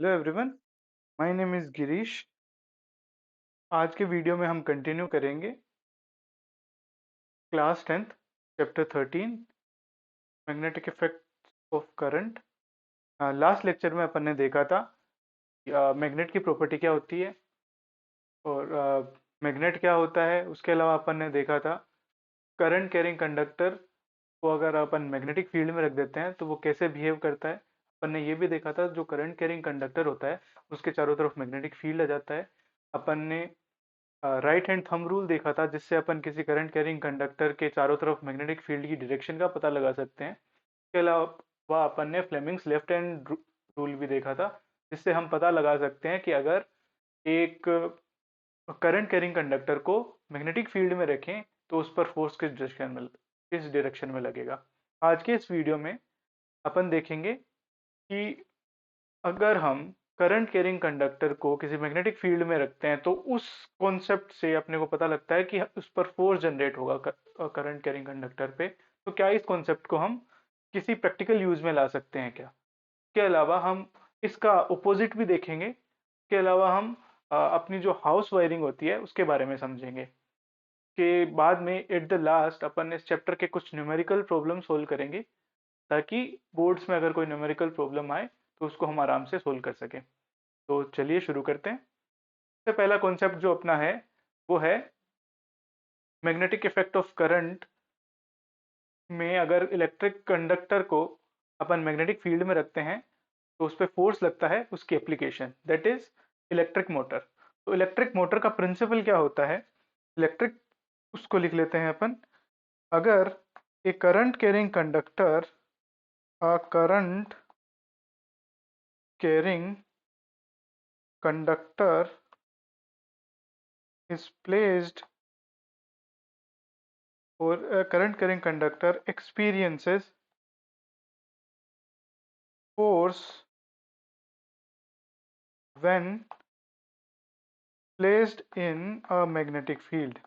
Hello everyone, my name is Girish. आज के video में हम कंटिन्यू करेंगे class 10th chapter 13 magnetic effect of current. Last lecture में अपन ने देखा था मैग्नेट की प्रॉपर्टी क्या होती है और मैग्नेट क्या होता है। उसके अलावा अपन ने देखा था करंट कैरिंग कंडक्टर को अगर अपन मैग्नेटिक फील्ड में रख देते हैं तो वो कैसे बिहेव करता है। अपन ने ये भी देखा था जो करंट कैरिंग कंडक्टर होता है उसके चारों तरफ मैग्नेटिक फील्ड आ जाता है। अपन ने राइट हैंड थंब रूल देखा था जिससे अपन किसी करंट कैरिंग कंडक्टर के चारों तरफ मैग्नेटिक फील्ड की डायरेक्शन का पता लगा सकते हैं। इसके अलावा अपन ने फ्लेमिंग्स लेफ्ट हैंड रूल भी देखा था जिससे हम पता लगा सकते हैं कि अगर एक करंट कैरिंग कंडक्टर को मैग्नेटिक फील्ड में रखें तो उस पर फोर्स किस डायरेक्शन में लगेगा। आज के इस वीडियो में अपन देखेंगे कि अगर हम करंट कैरिंग कंडक्टर को किसी मैग्नेटिक फील्ड में रखते हैं तो उस कॉन्सेप्ट से अपने को पता लगता है कि उस पर फोर्स जनरेट होगा करंट कैरिंग कंडक्टर पे। तो क्या इस कॉन्सेप्ट को हम किसी प्रैक्टिकल यूज में ला सकते हैं क्या? इसके अलावा हम इसका ओपोजिट भी देखेंगे। इसके अलावा हम अपनी जो हाउस वायरिंग होती है उसके बारे में समझेंगे। के बाद में एट द लास्ट अपन इस चैप्टर के कुछ न्यूमेरिकल प्रॉब्लम सोल्व करेंगे ताकि बोर्ड्स में अगर कोई न्यूमेरिकल प्रॉब्लम आए तो उसको हम आराम से सोल्व कर सकें। तो चलिए शुरू करते हैं। सबसे पहला कॉन्सेप्ट जो अपना है वो है मैग्नेटिक इफेक्ट ऑफ करंट में अगर इलेक्ट्रिक कंडक्टर को अपन मैग्नेटिक फील्ड में रखते हैं तो उस पर फोर्स लगता है। उसकी application that is electric motor. तो इलेक्ट्रिक मोटर का प्रिंसिपल क्या होता है? इलेक्ट्रिक उसको लिख लेते हैं अपन। अगर a current carrying conductor a current carrying conductor is placed or a current carrying conductor experiences force when placed in a magnetic field।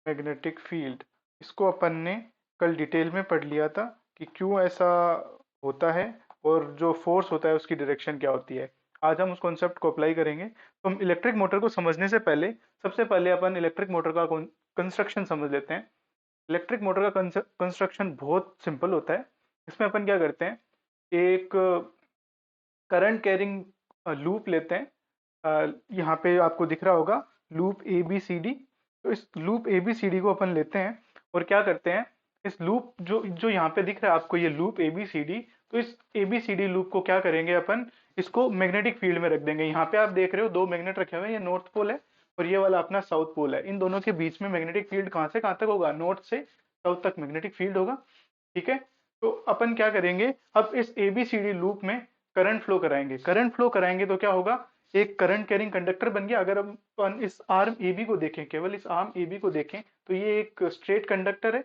Magnetic field इसको अपन ने कल डिटेल में पढ़ लिया था कि क्यों ऐसा होता है और जो फोर्स होता है उसकी डायरेक्शन क्या होती है। आज हम उस कॉन्सेप्ट को अप्लाई करेंगे। तो हम इलेक्ट्रिक मोटर को समझने से पहले सबसे पहले अपन इलेक्ट्रिक मोटर का कंस्ट्रक्शन समझ लेते हैं। इलेक्ट्रिक मोटर का कंस्ट्रक्शन बहुत सिंपल होता है। इसमें अपन क्या करते हैं, एक करंट कैरिंग लूप लेते हैं। यहाँ पे आपको दिख रहा होगा loop A B C D. तो इस loop A B C D को अपन लेते हैं और क्या करते हैं, इस लूप जो जो यहाँ पे दिख रहा है आपको ये loop A B C D. तो इस A B C D loop को क्या करेंगे अपन, इसको मैग्नेटिक फील्ड में रख देंगे। यहाँ पे आप देख रहे हो दो मैग्नेट रखे हुए हैं, ये नॉर्थ पोल है और ये वाला अपना साउथ पोल है। इन दोनों के बीच में मैग्नेटिक फील्ड कहाँ से कहाँ तक होगा, नॉर्थ से साउथ तक मैग्नेटिक फील्ड होगा। ठीक है। तो अपन क्या करेंगे, अब इस एबीसीडी लूप में करंट फ्लो कराएंगे। करंट फ्लो कराएंगे तो क्या होगा, एक करंट कैरिंग कंडक्टर बन गया। अगर अपन इस आर्म ए बी को देखें, केवल इस आर्म ए बी को देखें तो ये एक स्ट्रेट कंडक्टर है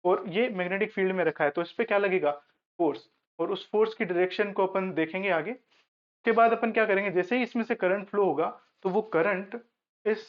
और ये मैग्नेटिक फील्ड में रखा है। तो इस पे क्या लगेगा, फोर्स। और उस फोर्स की डायरेक्शन को अपन देखेंगे आगे। के बाद अपन क्या करेंगे, जैसे ही इसमें से करंट फ्लो होगा तो वो इस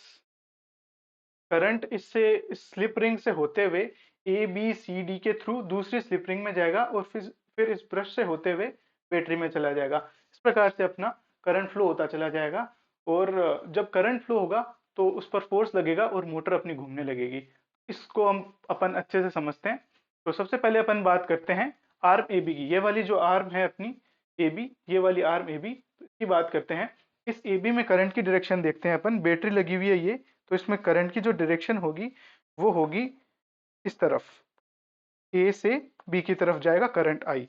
करंट इससे स्लिप रिंग से होते हुए ए बी सी डी के थ्रू दूसरी स्लिप रिंग में जाएगा और फिर इस ब्रश से होते हुए बैटरी में चला जाएगा। इस प्रकार से अपना करंट फ्लो होता चला जाएगा और जब करंट फ्लो होगा तो उस पर फोर्स लगेगा और मोटर अपनी घूमने लगेगी। इसको हम अपन अच्छे से समझते हैं। तो सबसे पहले अपन बात करते हैं आर्म ए बी की। ये वाली जो आर्म है अपनी ए बी, ये वाली आर्म ए बी, इसकी बात करते हैं। इस ए बी में करंट की डायरेक्शन देखते हैं अपन। बैटरी लगी हुई है ये, तो इसमें करंट की जो डायरेक्शन होगी वो होगी इस तरफ, ए से बी की तरफ जाएगा करंट आई।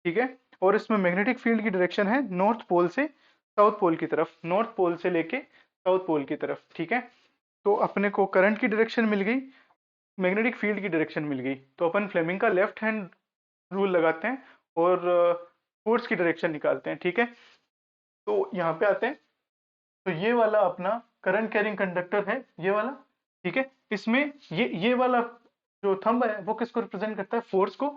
ठीक है। और इसमें मैग्नेटिक फील्ड की डायरेक्शन है नॉर्थ पोल से साउथ पोल की तरफ, नॉर्थ पोल से लेके साउथ पोल की तरफ। ठीक है। तो अपने को करंट की डायरेक्शन मिल गई, मैग्नेटिक फील्ड की डायरेक्शन मिल गई। तो अपन फ्लेमिंग का लेफ्ट हैंड रूल लगाते हैं और फोर्स की डायरेक्शन निकालते हैं। ठीक है। तो यहाँ पे आते हैं। तो ये वाला अपना करंट कैरिंग कंडक्टर है, ये वाला। ठीक है। इसमें ये वाला जो थंब है वो किसको रिप्रेजेंट करता है, फोर्स को।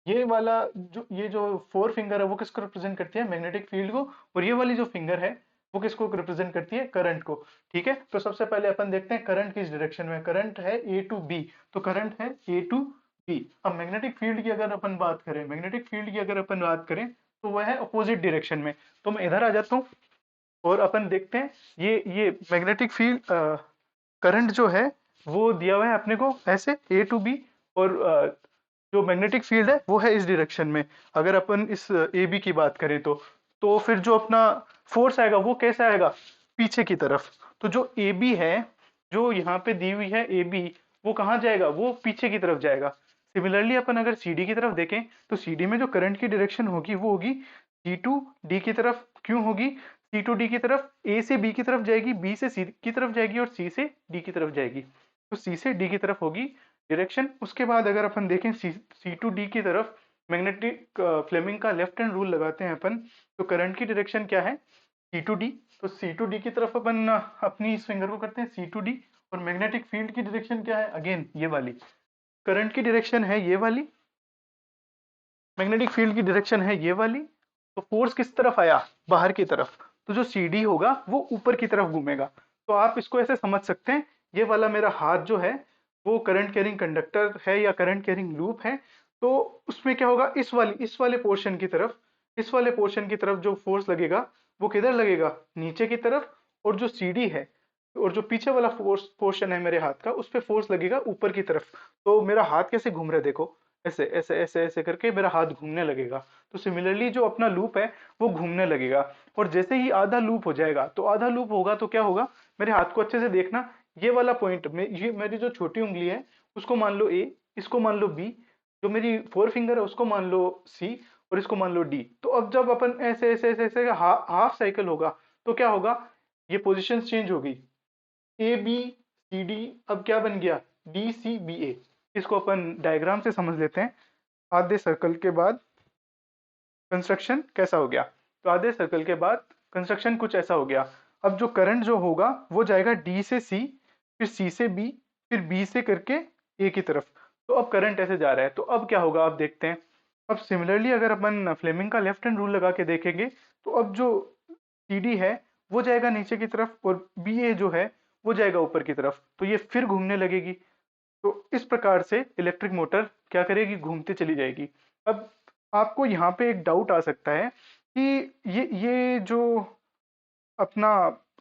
ये जो फोर फिंगर है वो किसको रिप्रेजेंट करती है, मैग्नेटिक फील्ड को। और ये वाली जो फिंगर है वो किसको रिप्रेजेंट करती है, करंट को। ठीक है। तो सबसे पहले अपन देखते हैं करंट किस डायरेक्शन में। करंट है ए टू बी, तो करंट है ए टू बी। अब मैग्नेटिक फील्ड की अगर अपन बात करें, मैग्नेटिक फील्ड की अगर अपन बात करें तो वह है अपोजिट डायरेक्शन में। तो मैं इधर आ जाता हूँ और अपन देखते हैं ये मैग्नेटिक फील्ड करंट जो है वो दिया हुआ है अपने को ऐसे ए टू बी, और जो मैग्नेटिक फील्ड है वो है इस डायरेक्शन में। अगर अपन इस ए बी की बात करें तो फिर जो अपना फोर्स आएगा वो कैसा आएगा, पीछे की तरफ। तो जो ए बी है, जो यहाँ पे दी हुई है ए बी, वो कहाँ जाएगा, वो पीछे की तरफ जाएगा। सिमिलरली अपन अगर सी डी की तरफ देखें तो सी डी में जो करंट की डायरेक्शन होगी वो होगी सी टू डी की तरफ। क्यों होगी, सी टू डी की तरफ, ए से बी की तरफ जाएगी, बी से सी की तरफ जाएगी और सी से डी की तरफ जाएगी। तो सी से डी की तरफ होगी डायरेक्शन। उसके बाद अगर अपन देखें सी टू डी की तरफ, मैग्नेटिक फ्लेमिंग का लेफ्ट हैंड रूल लगाते हैं अपन, तो करंट की डायरेक्शन क्या है, सी टू डी। तो सी टू डी की तरफ अपन अपनी इस फिंगर को करते हैं सी टू डी, और मैग्नेटिक फील्ड की डायरेक्शन क्या है, अगेन ये वाली। करंट की डायरेक्शन है ये वाली, मैग्नेटिक फील्ड की डायरेक्शन है ये वाली। तो फोर्स किस तरफ आया, बाहर की तरफ। तो जो सी डी होगा वो ऊपर की तरफ घूमेगा। तो आप इसको ऐसे समझ सकते हैं, ये वाला मेरा हाथ जो है वो करंट कैरिंग कंडक्टर है या करंट कैरिंग लूप है। तो उसमें क्या होगा, इस वाले पोर्शन की तरफ, इस वाले पोर्शन की तरफ जो फोर्स लगेगा वो किधर लगेगा, नीचे की तरफ। और जो सी डी है और जो पीछे वाला फोर्स पोर्शन है मेरे हाथ का, उस पे फोर्स लगेगा ऊपर की तरफ। तो मेरा हाथ कैसे घूम रहा है देखो, ऐसे ऐसे ऐसे ऐसे करके मेरा हाथ घूमने लगेगा। तो सिमिलरली जो अपना लूप है वो घूमने लगेगा। और जैसे ही आधा लूप हो जाएगा, तो आधा लूप होगा तो क्या होगा, मेरे हाथ को अच्छे से देखना, ये वाला पॉइंट में, ये मेरी जो छोटी उंगली है उसको मान लो ए, इसको मान लो बी, जो मेरी फोर फिंगर है उसको मान लो सी, और इसको मान लो डी। तो अब जब अपन ऐसे ऐसे ऐसे ऐसे हाफ साइकिल होगा तो क्या होगा, ये पोजिशन चेंज होगी, ए बी सी डी अब क्या बन गया, डी सी बी ए। इसको अपन डायग्राम से समझ लेते हैं। आधे सर्कल के बाद कंस्ट्रक्शन कैसा हो गया, तो आधे सर्कल के बाद कंस्ट्रक्शन कुछ ऐसा हो गया। अब जो करंट जो होगा वो जाएगा डी से सी, फिर सी से बी, फिर बी से करके ए की तरफ। तो अब करंट ऐसे जा रहा है, तो अब क्या होगा आप देखते हैं। अब सिमिलरली अगर अपन फ्लेमिंग का लेफ्ट हैंड रूल लगा के देखेंगे, तो अब जो सी डी है वो जाएगा नीचे की तरफ, और बी ए जो है वो जाएगा ऊपर की तरफ। तो ये फिर घूमने लगेगी। तो इस प्रकार से इलेक्ट्रिक मोटर क्या करेगी, घूमती चली जाएगी। अब आपको यहाँ पे एक डाउट आ सकता है कि ये जो अपना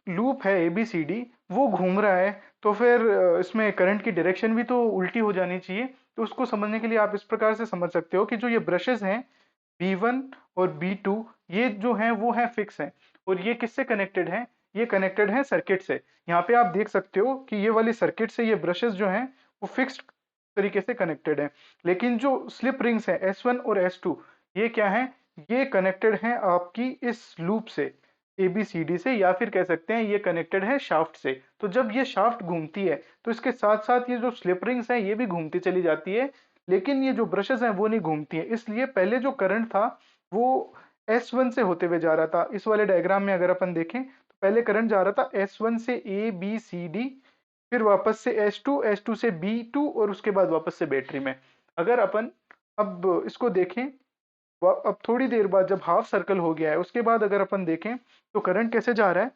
लूप है ए बी सी डी वो घूम रहा है, तो फिर इसमें करंट की डायरेक्शन भी तो उल्टी हो जानी चाहिए। तो उसको समझने के लिए आप इस प्रकार से समझ सकते हो कि जो ये ब्रशेस हैं B1 और B2, ये जो हैं वो हैं फिक्स हैं, और ये किससे कनेक्टेड हैं, ये कनेक्टेड हैं सर्किट से। यहाँ पे आप देख सकते हो कि ये वाली सर्किट से ये ब्रशेस जो हैं वो फिक्स्ड तरीके से कनेक्टेड हैं। लेकिन जो स्लिप रिंग्स हैं S1 और S2, ये क्या हैं, ये कनेक्टेड हैं आपकी इस लूप से, ABCD से, या फिर कह सकते हैं ये कनेक्टेड है शाफ्ट से। तो जब ये शाफ्ट घूमती है तो इसके साथ साथ ये जो स्लिप रिंग्स हैं ये भी घूमती चली जाती है, लेकिन ये जो ब्रशेस हैं वो नहीं घूमती है। इसलिए पहले जो करंट था वो S1 से होते हुए जा रहा था। इस वाले डायग्राम में अगर अपन देखें तो पहले करंट जा रहा था S1 से ABCD, फिर वापस से S2 से B2, और उसके बाद वापस से बैटरी में। अगर अपन अब इसको देखें, अब थोड़ी देर बाद जब हाफ सर्कल हो गया है उसके बाद अगर अपन देखें तो करंट कैसे जा रहा है,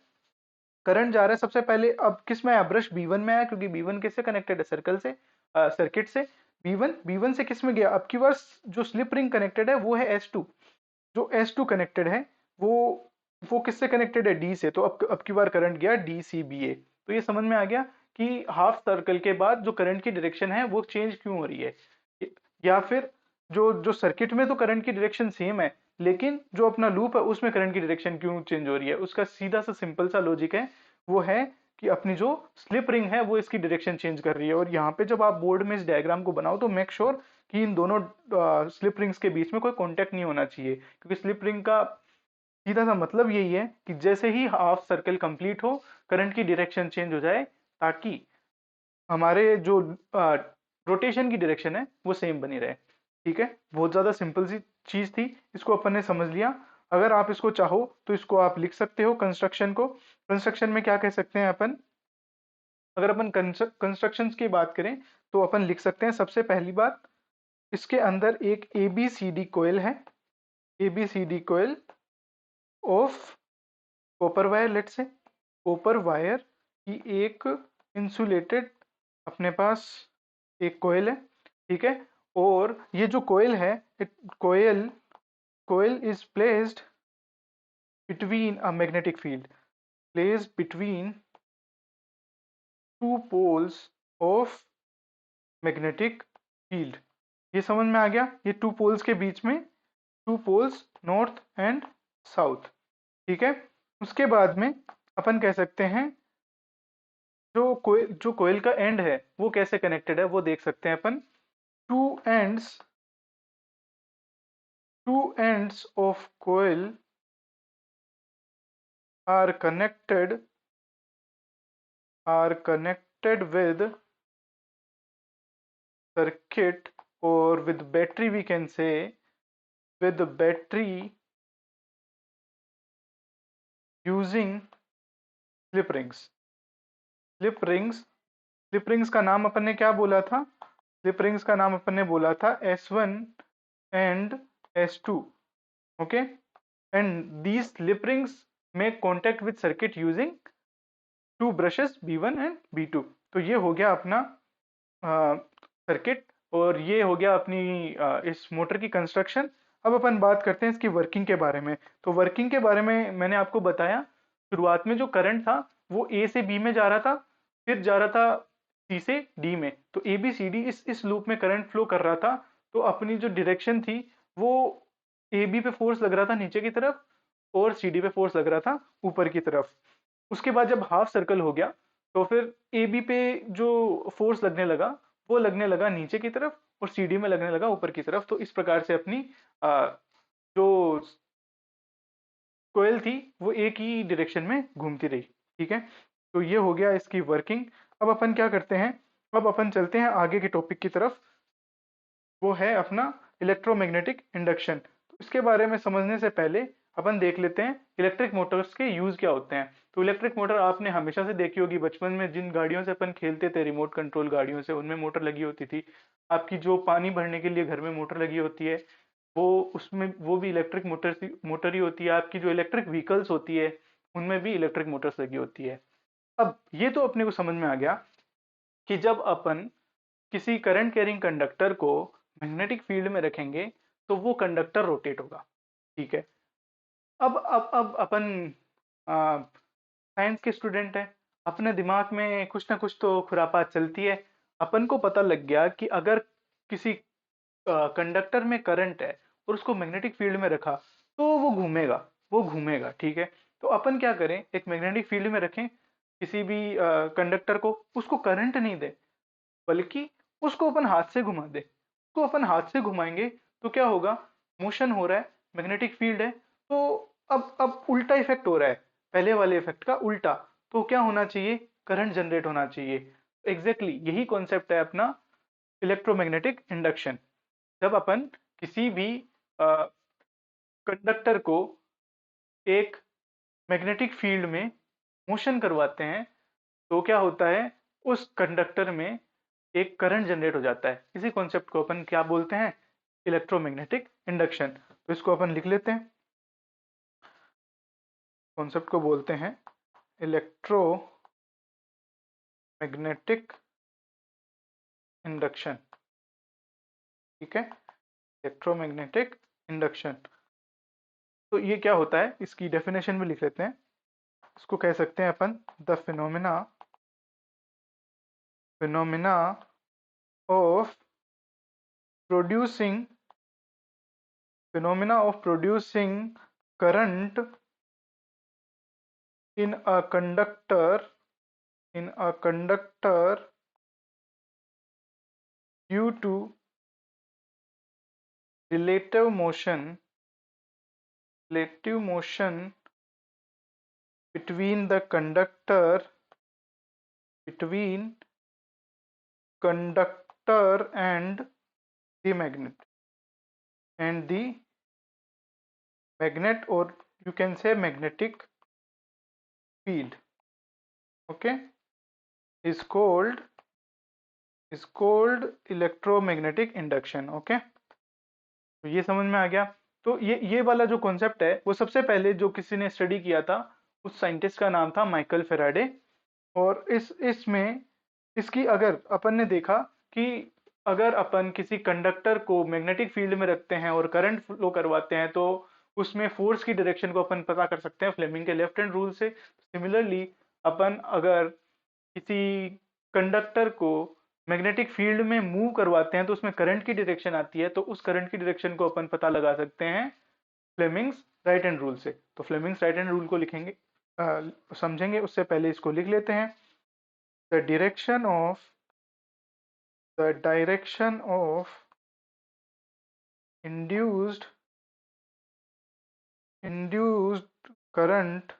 करंट जा रहा है सबसे पहले अब किस में आया, ब्रश B1 में आया, क्योंकि B1 किससे कनेक्टेड है, सर्कल से, सर्किट से। B1 से किस में गया, अब की बार जो स्लिप रिंग कनेक्टेड है वो है S2। जो S2 कनेक्टेड है वो किससे कनेक्टेड है, D से। तो अब की बार करंट गया DCBA। तो ये समझ में आ गया कि हाफ सर्कल के बाद जो करंट की डायरेक्शन है वो चेंज क्यों हो रही है। या फिर जो जो सर्किट में तो करंट की डायरेक्शन सेम है, लेकिन जो अपना लूप है उसमें करंट की डायरेक्शन क्यों चेंज हो रही है, उसका सीधा सा सिंपल सा लॉजिक है। वो है कि अपनी जो स्लिप रिंग है वो इसकी डायरेक्शन चेंज कर रही है। और यहाँ पे जब आप बोर्ड में इस डायग्राम को बनाओ तो मेक श्योर कि इन दोनों स्लिप रिंग्स के बीच में कोई कॉन्टेक्ट नहीं होना चाहिए, क्योंकि स्लिप रिंग का सीधा सा मतलब यही है कि जैसे ही हाफ सर्कल कंप्लीट हो करंट की डायरेक्शन चेंज हो जाए, ताकि हमारे जो रोटेशन की डायरेक्शन है वो सेम बनी रहे। ठीक है, बहुत ज्यादा सिंपल सी चीज थी, इसको अपन ने समझ लिया। अगर आप इसको चाहो तो इसको आप लिख सकते हो कंस्ट्रक्शन को। कंस्ट्रक्शन में क्या कह सकते हैं अपन, अगर अपन कंस्ट्रक्शन की बात करें तो अपन लिख सकते हैं सबसे पहली बात, इसके अंदर एक ABCD कोयल है, ABCD coil of copper wire, let say copper wire की एक इंसुलेटेड अपने पास एक कोयल है। ठीक है, और ये जो कोयल है, कोयल coil is placed between a magnetic field, placed between two poles of magnetic field। ये समझ में आ गया, ये टू पोल्स के बीच में, two poles north and south, ठीक है। उसके बाद में अपन कह सकते हैं जो कोयल का एंड है वो कैसे कनेक्टेड है वो देख सकते हैं अपन। Two ends two ends of coil are connected with circuit, or with battery, we can say with the battery using slip rings। slip rings का नाम अपन ने क्या बोला था? slip rings का नाम अपन ने बोला था S1 and S2, okay, and these slip rings make contact with circuit using two brushes B1 and B2। तो ये हो गया अपना सर्किट, और ये हो गया अपनी इस मोटर की कंस्ट्रक्शन। अब अपन बात करते हैं इसकी वर्किंग के बारे में। तो वर्किंग के बारे में मैंने आपको बताया, शुरुआत में जो करंट था वो ए से बी में जा रहा था, फिर जा रहा था सी से डी में। तो ए बी सी डी इस लूप में करंट फ्लो कर रहा था। तो अपनी जो डायरेक्शन थी वो ए बी पे फोर्स लग रहा था नीचे की तरफ, और सी डी पे फोर्स लग रहा था ऊपर की तरफ। उसके बाद जब हाफ सर्कल हो गया तो फिर ए बी पे जो फोर्स लगने लगा वो लगने लगा नीचे की तरफ, और सी डी में लगने लगा ऊपर की तरफ। तो इस प्रकार से अपनी जो कोयल थी वो एक ही डायरेक्शन में घूमती रही, ठीक है। तो ये हो गया इसकी वर्किंग। अब अपन क्या करते हैं, अब अपन चलते हैं आगे के टॉपिक की तरफ, वो है अपना इलेक्ट्रोमैग्नेटिक इंडक्शन। तो इसके बारे में समझने से पहले अपन देख लेते हैं इलेक्ट्रिक मोटर्स के यूज क्या होते हैं। तो इलेक्ट्रिक मोटर आपने हमेशा से देखी होगी, बचपन में जिन गाड़ियों से अपन खेलते थे, रिमोट कंट्रोल गाड़ियों से, उनमें मोटर लगी होती थी। आपकी जो पानी भरने के लिए घर में मोटर लगी होती है, वो उसमें वो भी इलेक्ट्रिक मोटर ही होती है। आपकी जो इलेक्ट्रिक व्हीकल्स होती है उनमें भी इलेक्ट्रिक मोटर्स लगी होती है। अब ये तो अपने को समझ में आ गया कि जब अपन किसी करंट कैरिंग कंडक्टर को मैग्नेटिक फील्ड में रखेंगे तो वो कंडक्टर रोटेट होगा, ठीक है। अब अपन साइंस के स्टूडेंट हैं, अपने दिमाग में कुछ ना कुछ तो खुरापात चलती है। अपन को पता लग गया कि अगर किसी कंडक्टर में करंट है और उसको मैग्नेटिक फील्ड में रखा तो वो घूमेगा, ठीक है। तो अपन क्या करें, एक मैग्नेटिक फील्ड में रखें किसी भी कंडक्टर को, उसको करंट नहीं दे, बल्कि उसको अपन हाथ से घुमा दे। तो अपन हाथ से घुमाएंगे तो क्या होगा, मोशन हो रहा है, मैग्नेटिक फील्ड है। तो अब उल्टा इफेक्ट हो रहा है, पहले वाले इफेक्ट का उल्टा। तो क्या होना चाहिए, करंट जनरेट होना चाहिए। एग्जैक्टली यही कॉन्सेप्ट है अपना इलेक्ट्रोमैग्नेटिक इंडक्शन। जब अपन किसी भी कंडक्टर को एक मैग्नेटिक फील्ड में मोशन करवाते हैं तो क्या होता है, उस कंडक्टर में एक करंट जनरेट हो जाता है। इसी कॉन्सेप्ट को अपन क्या बोलते हैं, इलेक्ट्रोमैग्नेटिक इंडक्शन। तो इसको अपन लिख लेते हैं, कॉन्सेप्ट को बोलते हैं इलेक्ट्रोमैग्नेटिक इंडक्शन, ठीक है, इलेक्ट्रोमैग्नेटिक इंडक्शन। तो ये क्या होता है, इसकी डेफिनेशन भी लिख लेते हैं। इसको कह सकते हैं upon the phenomena of producing current in a conductor due to relative motion between the conductor and the magnet, or you can say magnetic field, okay, is called electromagnetic induction. Okay, तो ये समझ में आ गया। तो ये वाला जो concept है वो सबसे पहले जो किसी ने स्टडी किया था उस साइंटिस्ट का नाम था माइकल फेराडे। और इसमें इसकी अगर अपन ने देखा कि अगर अपन किसी कंडक्टर को मैग्नेटिक फील्ड में रखते हैं और करंट फ्लो करवाते हैं तो उसमें फोर्स की डायरेक्शन को अपन पता कर सकते हैं फ्लेमिंग के लेफ्ट हैंड रूल से। सिमिलरली अपन अगर किसी कंडक्टर को मैग्नेटिक फील्ड में मूव करवाते हैं तो उसमें करंट की डायरेक्शन आती है, तो उस करंट की डायरेक्शन को अपन पता लगा सकते हैं फ्लेमिंग्स राइट हैंड रूल से। तो फ्लेमिंग्स राइट हैंड रूल को लिखेंगे, समझेंगे उससे पहले इसको लिख लेते हैं। The direction of induced induced current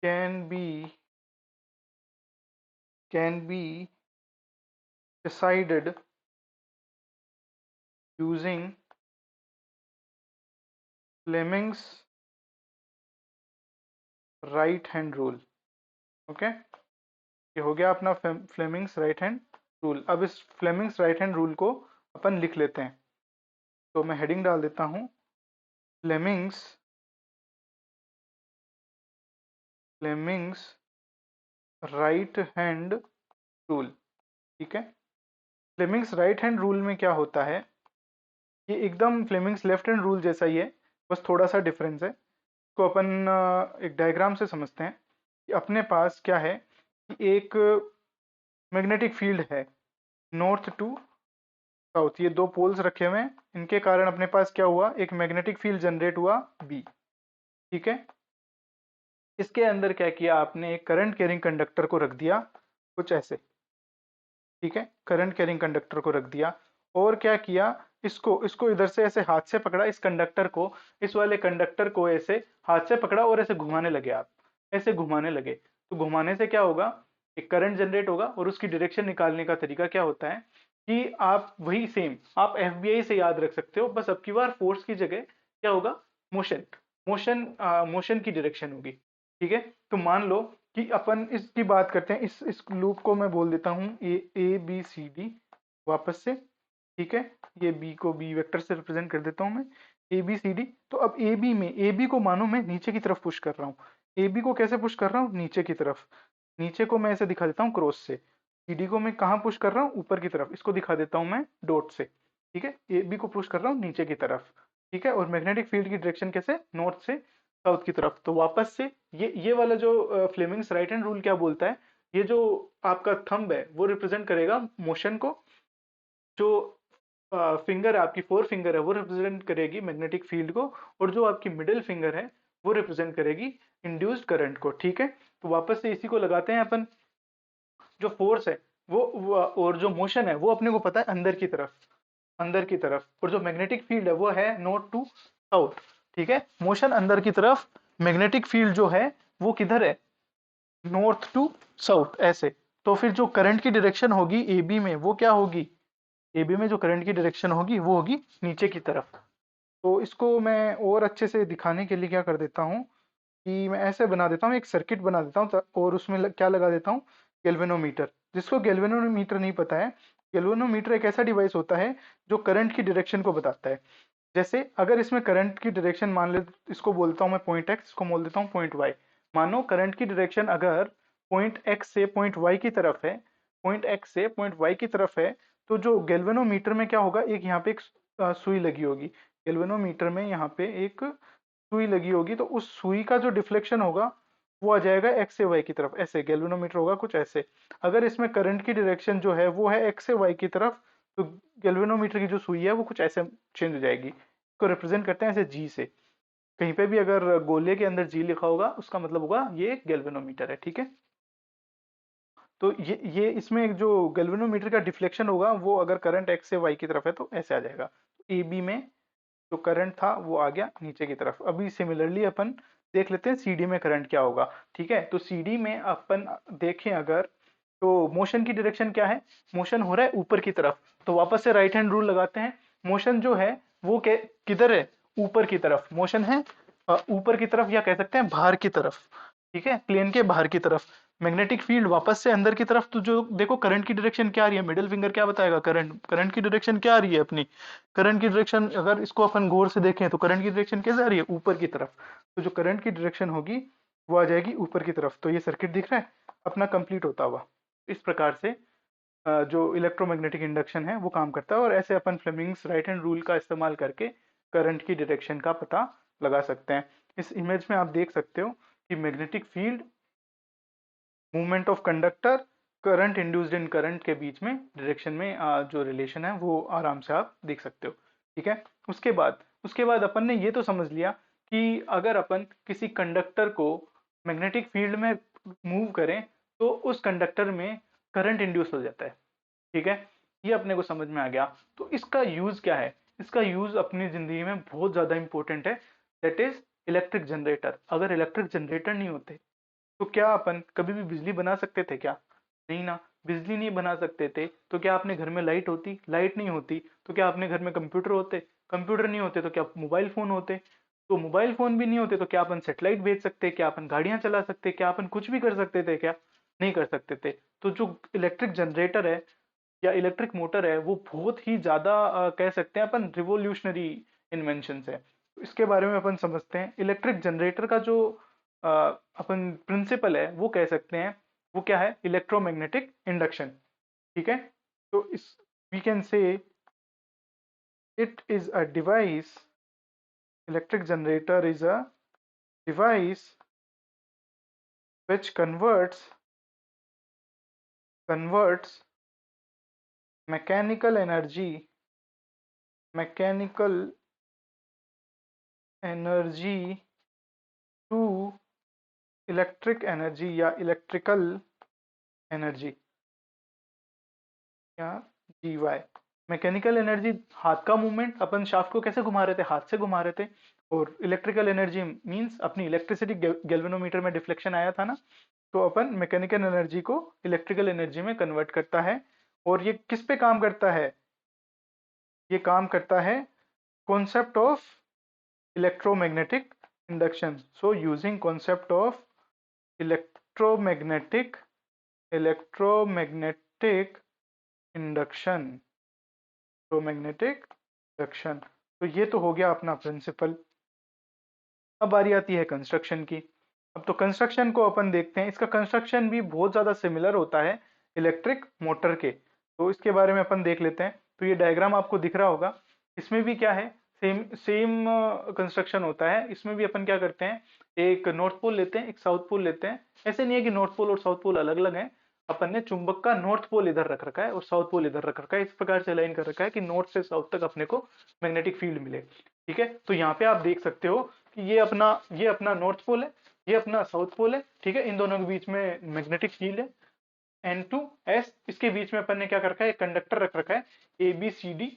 can be decided using Fleming's right hand rule. Okay, ये हो गया अपना फ्लेमिंग्स राइट हैंड रूल। अब इस फ्लेमिंग्स राइट हैंड रूल को अपन लिख लेते हैं। तो मैं हेडिंग डाल देता हूं, फ्लेमिंग्स राइट हैंड रूल। ठीक है, फ्लेमिंग्स राइट हैंड रूल में क्या होता है, ये एकदम फ्लेमिंग्स लेफ्ट हैंड रूल जैसा ही है, बस थोड़ा सा डिफरेंस है। इसको अपन एक डायग्राम से समझते हैं कि अपने पास क्या है कि एक मैग्नेटिक फील्ड है नॉर्थ टू साउथ, ये दो पोल्स रखे हुए हैं, इनके कारण अपने पास क्या हुआ, एक मैग्नेटिक फील्ड जनरेट हुआ बी। ठीक है, इसके अंदर क्या किया आपने, एक करंट कैरिंग कंडक्टर को रख दिया कुछ ऐसे। ठीक है, करंट कैरिंग कंडक्टर को रख दिया और क्या किया, इसको इसको इधर से ऐसे हाथ से पकड़ा, इस कंडक्टर को, इस वाले कंडक्टर को ऐसे हाथ से पकड़ा और ऐसे घुमाने लगे आप, ऐसे घुमाने लगे। तो घुमाने से क्या होगा, एक करंट जनरेट होगा और उसकी डायरेक्शन निकालने का तरीका क्या होता है कि आप वही सेम आप एफबीआई से याद रख सकते हो, बस अब की बार फोर्स की जगह क्या होगा, मोशन मोशन मोशन की डायरेक्शन होगी। ठीक है, तो मान लो कि अपन इसकी बात करते हैं, इस लूप को मैं बोल देता हूँ ए बी सी डी वापस से। ठीक है, ये बी को बी वेक्टर से रिप्रेजेंट कर देता हूँ मैं, ए बी सी डी। तो अब ए बी में ए बी को मानो मैं नीचे की तरफ पुश कर रहा हूँ, ए बी को कैसे पुश कर रहा हूँ, नीचे की तरफ, नीचे को मैं ऐसे दिखा देता हूँ क्रॉस से, सी डी को मैं कहाँ पुश कर रहा हूँ, ऊपर की तरफ, इसको दिखा देता हूँ मैं डॉट से। ठीक है, ए बी को पुश कर रहा हूँ नीचे की तरफ। ठीक है, और मैग्नेटिक फील्ड की डायरेक्शन कैसे, नॉर्थ से साउथ की तरफ। तो वापस से ये वाला जो फ्लेमिंग्स राइट हैंड रूल क्या बोलता है, ये जो आपका थंब है वो रिप्रेजेंट करेगा मोशन को, जो फिंगर है आपकी फोर फिंगर है वो रिप्रेजेंट करेगी मैग्नेटिक फील्ड को, और जो आपकी मिडिल फिंगर है वो रिप्रेजेंट करेगी इंड्यूस्ड करंट को। ठीक है, तो वापस से इसी को लगाते हैं अपन। जो फोर्स है वो और जो मोशन है वो अपने को पता है अंदर की तरफ, अंदर की तरफ, और जो मैग्नेटिक फील्ड है वो है नॉर्थ टू साउथ। ठीक है, मोशन अंदर की तरफ, मैग्नेटिक फील्ड जो है वो किधर है, नॉर्थ टू साउथ ऐसे। तो फिर जो करंट की डायरेक्शन होगी ए बी में वो क्या होगी, ए बी में जो करंट की डायरेक्शन होगी वो होगी नीचे की तरफ। तो इसको मैं और अच्छे से दिखाने के लिए क्या कर देता हूँ कि मैं ऐसे बना देता हूँ, एक सर्किट बना देता हूँ और उसमें क्या लगा देता हूँ, गैल्वेनोमीटर। जिसको गैल्वेनोमीटर नहीं पता है, गैल्वेनोमीटर एक ऐसा डिवाइस होता है जो करंट की डायरेक्शन को बताता है। जैसे अगर इसमें करंट की डायरेक्शन मान ले, इसको बोलता हूँ मैं पॉइंट एक्स, इसको बोल देता हूँ पॉइंट वाई। मानो करंट की डायरेक्शन अगर पॉइंट एक्स से पॉइंट वाई की तरफ है, पॉइंट एक्स से पॉइंट वाई की तरफ है, तो जो गैल्वेनोमीटर में क्या होगा, एक यहाँ पे एक सुई लगी होगी, गैल्वेनोमीटर में यहाँ पे एक सुई लगी होगी, तो उस सुई का जो डिफ्लेक्शन होगा वो आ जाएगा एक्स से वाई की तरफ, ऐसे गैल्वेनोमीटर होगा कुछ ऐसे। अगर इसमें करंट की डायरेक्शन जो है वो है एक्स से वाई की तरफ, तो गैल्वेनोमीटर की जो सुई है वो कुछ ऐसे चेंज हो जाएगी। इसको रिप्रेजेंट करते हैं ऐसे जी से। कहीं पे भी अगर गोले के अंदर जी लिखा होगा उसका मतलब होगा ये गैल्वेनोमीटर है। ठीक है, तो ये इसमें एक जो गैल्वेनोमीटर का डिफ्लेक्शन होगा वो अगर करंट एक्स से वाई की तरफ है तो ऐसे आ जाएगा। ए बी में जो करंट था वो आ गया नीचे की तरफ। अभी सिमिलरली अपन देख लेते हैं सीडी में करंट क्या होगा। ठीक है, तो सीडी में अपन देखें अगर, तो मोशन की डायरेक्शन क्या है, मोशन हो रहा है ऊपर की तरफ, तो वापस से राइट हैंड रूल लगाते हैं। मोशन जो है वो किधर है, ऊपर की तरफ मोशन है, ऊपर की तरफ, या कह सकते हैं बाहर की तरफ। ठीक है, प्लेन के बाहर की तरफ। मैग्नेटिक फील्ड वापस से अंदर की तरफ, तो जो देखो करंट की डायरेक्शन क्या आ रही है, मिडिल फिंगर क्या बताएगा, करंट की डायरेक्शन क्या आ रही है अपनी, करंट की डायरेक्शन अगर इसको अपन गौर से देखें तो करंट की डायरेक्शन कैसे आ रही है, ऊपर की तरफ। तो जो करंट की डायरेक्शन होगी वो आ जाएगी ऊपर की तरफ। तो ये सर्किट दिख रहा है अपना कंप्लीट होता हुआ। इस प्रकार से जो इलेक्ट्रोमैग्नेटिक इंडक्शन है वो काम करता है, और ऐसे अपन फ्लेमिंग्स राइट हैंड रूल का इस्तेमाल करके करंट की डायरेक्शन का पता लगा सकते हैं। इस इमेज में आप देख सकते हो कि magnetic field, movement of conductor, current induced in current के बीच में डायरेक्शन में जो रिलेशन है वो आराम से आप देख सकते हो। ठीक है, उसके बाद अपन ने ये तो समझ लिया कि अगर अपन किसी कंडक्टर को मैग्नेटिक फील्ड में मूव करें तो उस कंडक्टर में करंट इंड्यूस हो जाता है। ठीक है, ये अपने को समझ में आ गया। तो इसका यूज क्या है? इसका यूज अपनी जिंदगी में बहुत ज्यादा इंपॉर्टेंट है, दैट इज इलेक्ट्रिक जनरेटर। अगर इलेक्ट्रिक जनरेटर नहीं होते तो क्या अपन कभी भी बिजली बना सकते थे क्या? नहीं ना। बिजली नहीं बना सकते थे तो क्या अपने घर में लाइट होती? लाइट नहीं होती तो क्या अपने घर में कंप्यूटर होते? कंप्यूटर नहीं होते तो क्या मोबाइल फोन होते? तो मोबाइल फोन भी नहीं होते तो क्या अपन सेटेलाइट भेज सकते? क्या अपन गाड़ियां चला सकते? क्या अपन कुछ भी कर सकते थे क्या? नहीं कर सकते थे। तो जो इलेक्ट्रिक जनरेटर है या इलेक्ट्रिक मोटर है वो बहुत ही ज्यादा कह सकते हैं अपन रिवोल्यूशनरी इन्वेंशन है। इसके बारे में अपन समझते हैं। इलेक्ट्रिक जनरेटर का जो अ, अपन प्रिंसिपल है वो कह सकते हैं, वो क्या है? Electromagnetic induction. ठीक है, तो इस we can say it is a device, electric generator is a device which converts mechanical energy mechanical energy to electric energy या इलेक्ट्रिकल एनर्जी या जीवाई। मैकेनिकल एनर्जी, हाथ का मूवमेंट, अपन शाफ्ट को कैसे घुमा रहे थे? हाथ से घुमा रहे थे। और इलेक्ट्रिकल एनर्जी मींस अपनी इलेक्ट्रिसिटी, गैल्वेनोमीटर में डिफ्लेक्शन आया था ना, तो अपन मैकेनिकल एनर्जी को इलेक्ट्रिकल एनर्जी में कन्वर्ट करता है। और ये किस पे काम करता है? ये काम करता है concept of electromagnetic induction. So using concept of electromagnetic electromagnetic induction, electromagnetic induction. तो ये तो हो गया अपना प्रिंसिपल। अब बारी आती है कंस्ट्रक्शन की। अब तो कंस्ट्रक्शन को अपन देखते हैं। इसका कंस्ट्रक्शन भी बहुत ज्यादा सिमिलर होता है इलेक्ट्रिक मोटर के, तो इसके बारे में अपन देख लेते हैं। तो ये डायग्राम आपको दिख रहा होगा, इसमें भी क्या है? सेम सेम कंस्ट्रक्शन होता है। इसमें भी अपन क्या करते हैं, एक नॉर्थ पोल लेते हैं, एक साउथ पोल लेते हैं। ऐसे नहीं है कि नॉर्थ पोल और साउथ पोल अलग अलग हैं। अपन ने चुंबक का नॉर्थ पोल इधर रख रखा है और साउथ पोल इधर रख रखा है, इस प्रकार से अलाइन कर रखा है कि नॉर्थ से साउथ तक अपने को मैग्नेटिक फील्ड मिले। ठीक है, तो यहाँ पे आप देख सकते हो कि ये अपना नॉर्थ पोल है, ये अपना साउथ पोल है। ठीक है, इन दोनों के बीच में मैग्नेटिक फील्ड है N2S। इसके बीच में अपन ने क्या कर रखा है? एक कंडक्टर रख रखा है ABCD।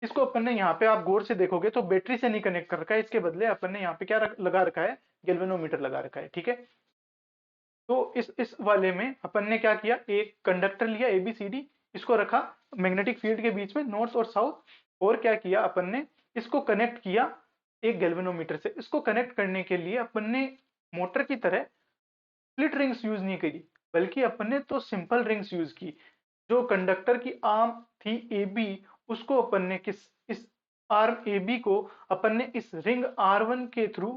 इसको अपन ने यहाँ पे आप गौर से देखोगे तो बैटरी से नहीं कनेक्ट कर रखा है, इसके बदले अपन ने यहाँ पे क्या लगा रखा है? गैल्वेनोमीटर लगा रखा है। ठीक है, तो इस वाले में अपन ने क्या किया, एक कंडक्टर लिया ABCD, इसको रखा मैग्नेटिक फील्ड के बीच में नॉर्थ और साउथ, और क्या किया अपन ने? इसको कनेक्ट किया एक गैल्वेनोमीटर से। इसको कनेक्ट करने के लिए अपन ने मोटर की तरह स्प्लिट रिंग्स यूज नहीं करी, बल्कि अपन ने तो सिंपल रिंग्स यूज की। जो कंडक्टर की आर्म थी AB, उसको अपन ने इस आर्म AB को अपन ने इस रिंग R1 के थ्रू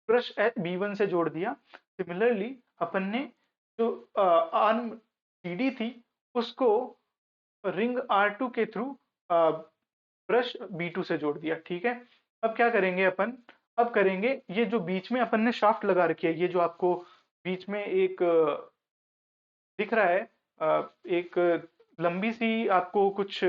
ब्रश B1 से जोड़ दिया। सिमिलरली अपन ने जो आर्म CD थी उसको रिंग R2 के थ्रू ब्रश B2 से जोड़ दिया। ठीक है, अब क्या करेंगे अपन? अब करेंगे ये जो बीच में अपन ने शाफ्ट लगा रखी है, ये जो आपको बीच में एक दिख रहा है, एक लंबी सी आपको कुछ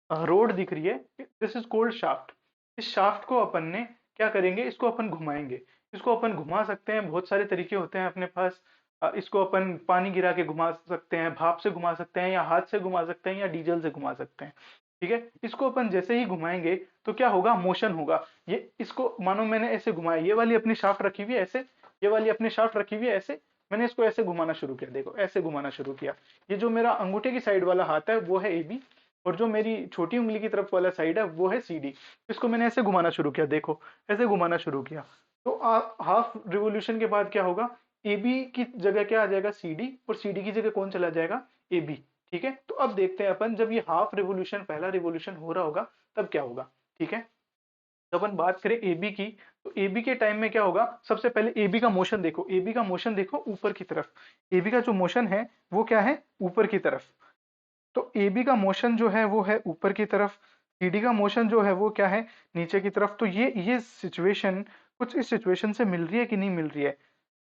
रोड दिख रही है, दिस इज कोल्ड शाफ्ट। इस शाफ्ट को अपन ने क्या करेंगे? इसको अपन घुमाएंगे। इसको अपन घुमा सकते हैं, बहुत सारे तरीके होते हैं अपने पास। इसको अपन पानी गिरा के घुमा सकते हैं, भाप से घुमा सकते हैं, या हाथ से घुमा सकते हैं, या डीजल से घुमा सकते हैं। ठीक है, इसको अपन जैसे ही घुमाएंगे तो क्या होगा? मोशन होगा। ये इसको मानो मैंने ऐसे घुमाया, ये वाली अपनी शाफ्ट रखी हुई है ऐसे, ये वाली अपनी शाफ्ट रखी हुई है ऐसे, मैंने इसको ऐसे घुमाना शुरू किया, देखो ऐसे घुमाना शुरू किया। ये जो मेरा अंगूठे की साइड वाला हाथ है वो है AB, और जो मेरी छोटी उंगली की तरफ वाला साइड है वो है CD। इसको मैंने ऐसे घुमाना शुरू किया, देखो ऐसे घुमाना शुरू किया। तो हाफ रिवोल्यूशन के बाद क्या होगा? AB की जगह क्या आ जाएगा? CD, और CD की जगह कौन चला जाएगा? AB। ठीक है, तो अब देखते हैं अपन, जब ये हाफ रिवोल्यूशन, पहला रिवोल्यूशन हो रहा होगा तब क्या होगा। ठीक है, तो अपन बात करें एबी की, तो एबी के टाइम में क्या होगा, सबसे पहले एबी का मोशन देखो, एबी का मोशन देखो ऊपर की तरफ, एबी का जो मोशन है वो क्या है, ऊपर की तरफ। तो एबी का मोशन जो है वो है ऊपर की तरफ, सीडी का मोशन जो है वो क्या है, नीचे की तरफ। तो ये सिचुएशन कुछ इस सिचुएशन से मिल रही है कि नहीं मिल रही है,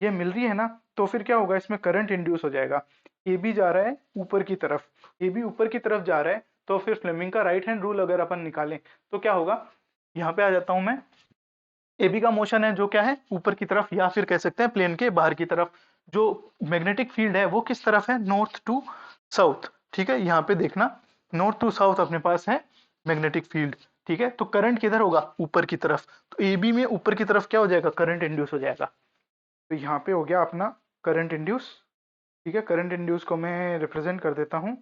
ये मिल रही है ना। तो फिर क्या होगा, इसमें करंट इंड्यूस हो जाएगा। एबी जा रहा है ऊपर की तरफ, एबी ऊपर की तरफ जा रहा है, तो फिर फ्लेमिंग का राइट हैंड रूल अगर अपन निकालें तो क्या होगा, यहाँ पे आ जाता हूं मैं। एबी का मोशन है जो क्या है, ऊपर की तरफ, या फिर कह सकते हैं प्लेन के बाहर की तरफ। जो मैग्नेटिक फील्ड है वो किस तरफ है, नॉर्थ टू साउथ। ठीक है, यहाँ पे देखना, नॉर्थ टू साउथ अपने पास है मैग्नेटिक फील्ड। ठीक है, तो करंट किधर होगा, ऊपर की तरफ। तो एबी में ऊपर की तरफ क्या हो जाएगा, करंट इंड्यूस हो जाएगा। तो यहाँ पे हो गया अपना करंट इंड्यूस। ठीक है, करंट इंड्यूस को मैं रिप्रेजेंट कर देता हूँ,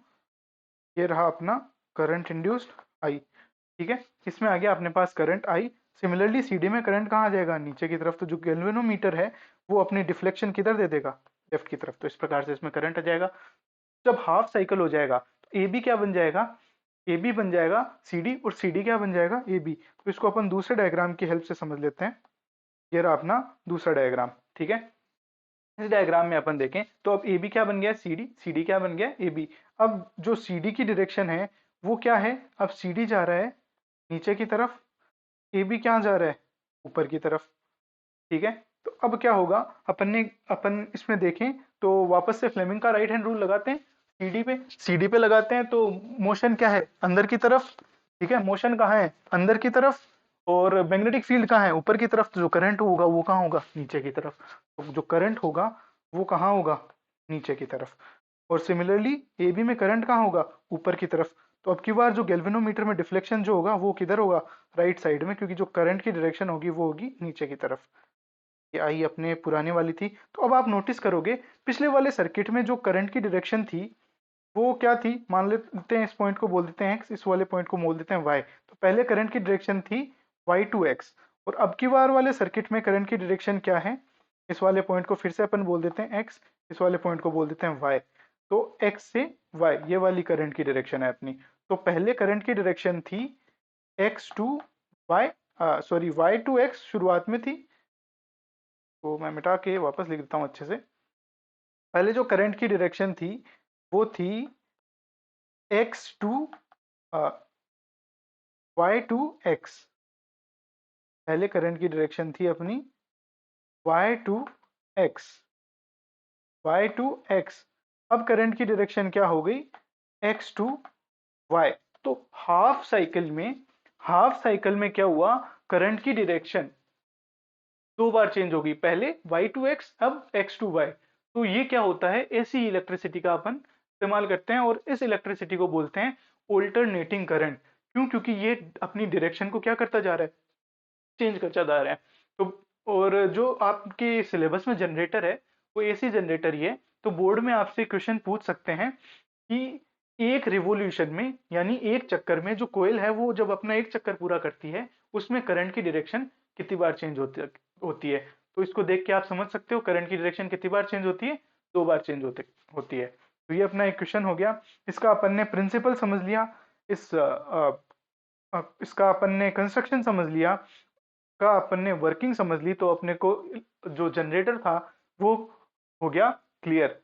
ये रहा अपना करंट इंड्यूस्ड आई। ठीक है, इसमें आ गया अपने पास करंट आई। सिमिलरली सीडी में करंट कहाँ आ जाएगा, नीचे की तरफ। तो जो गैल्वेनोमीटर है वो अपनी डिफ्लेक्शन किधर दे देगा, लेफ्ट की तरफ। तो इस प्रकार से इसमें करंट आ जाएगा। जब हाफ साइकिल हो जाएगा तो ए बी क्या बन जाएगा, ए बी बन जाएगा सी डी, और सी डी क्या बन जाएगा, ए बी। तो इसको अपन दूसरे डायग्राम की हेल्प से समझ लेते हैं। ये रहा अपना दूसरा डायग्राम। ठीक है, इस डायग्राम में अपन देखें तो अब ए बी क्या बन गया, सी डी, सी डी क्या बन गया, ए बी। अब जो सी डी की डायरेक्शन है वो क्या है, अब सी डी जा रहा है नीचे की तरफ, ए बी क्या जा रहा है, ऊपर की तरफ। ठीक है, तो अब क्या होगा, अपन इसमें देखें तो वापस से फ्लेमिंग का राइट हैंड रूल लगाते हैं, सीडी पे लगाते हैं। तो मोशन क्या है, अंदर की तरफ। ठीक है, मोशन कहाँ है, अंदर की तरफ। और मैग्नेटिक फील्ड कहाँ है, ऊपर की तरफ। तो जो करंट होगा वो कहाँ होगा, नीचे की तरफ। तो जो करंट होगा वो कहाँ होगा, नीचे की तरफ। और सिमिलरली ए बी में करंट कहाँ होगा, ऊपर की तरफ। तो अब की बार जो गैल्वेनोमीटर में डिफ्लेक्शन जो होगा वो किधर होगा, राइट साइड में, क्योंकि जो करंट की डायरेक्शन होगी वो होगी नीचे की तरफ। ये आई अपने पुराने वाली थी। तो अब आप नोटिस करोगे पिछले वाले सर्किट में जो करंट की डायरेक्शन थी वो क्या थी, मान लेते हैं इस पॉइंट को बोल देते हैं x, इस वाले पॉइंट को बोल देते हैं y। तो पहले करंट की डायरेक्शन थी y टू x, और अब की बार वाले सर्किट में करंट की डायरेक्शन क्या है, इस वाले पॉइंट को फिर से अपन बोल देते हैं x, इस वाले पॉइंट को बोल देते हैं y। तो x से y ये वाली करंट की डायरेक्शन है अपनी। तो पहले करंट की डायरेक्शन थी x to y, sorry y to x शुरुआत में थी। तो मैं मिटा के वापस लिख देता हूँ अच्छे से। पहले जो करंट की डायरेक्शन थी वो थी x to y to x। पहले करंट की डायरेक्शन थी अपनी y to x, y to x। अब करंट की डायरेक्शन क्या हो गई, x टू y। तो हाफ साइकिल में क्या हुआ, करंट की डायरेक्शन दो बार चेंज होगी, पहले y टू x, अब x टू y। तो ये क्या होता है, ऐसी इलेक्ट्रिसिटी का अपन इस्तेमाल करते हैं, और इस इलेक्ट्रिसिटी को बोलते हैं ऑल्टरनेटिंग करंट। क्यों, क्योंकि ये अपनी डायरेक्शन को क्या करता जा रहा है, चेंज करता जा रहा है। तो और जो आपके सिलेबस में जनरेटर है वो एसी जनरेटर ही है। तो बोर्ड में आपसे क्वेश्चन पूछ सकते हैं कि एक रिवॉल्यूशन में, यानी एक चक्कर में जो कोयल है वो जब अपना एक चक्कर पूरा करती है उसमें करंट की डायरेक्शन कितनी बार चेंज होती है। तो इसको देख के आप समझ सकते हो करंट की डायरेक्शन कितनी बार चेंज होती है, दो बार चेंज होती है। तो ये अपना एक क्वेश्चन हो गया। इसका अपन ने प्रिंसिपल समझ लिया, इसका अपन ने कंस्ट्रक्शन समझ लिया, का अपन ने वर्किंग समझ ली। तो अपने को जो जनरेटर था वो हो गया क्लियर।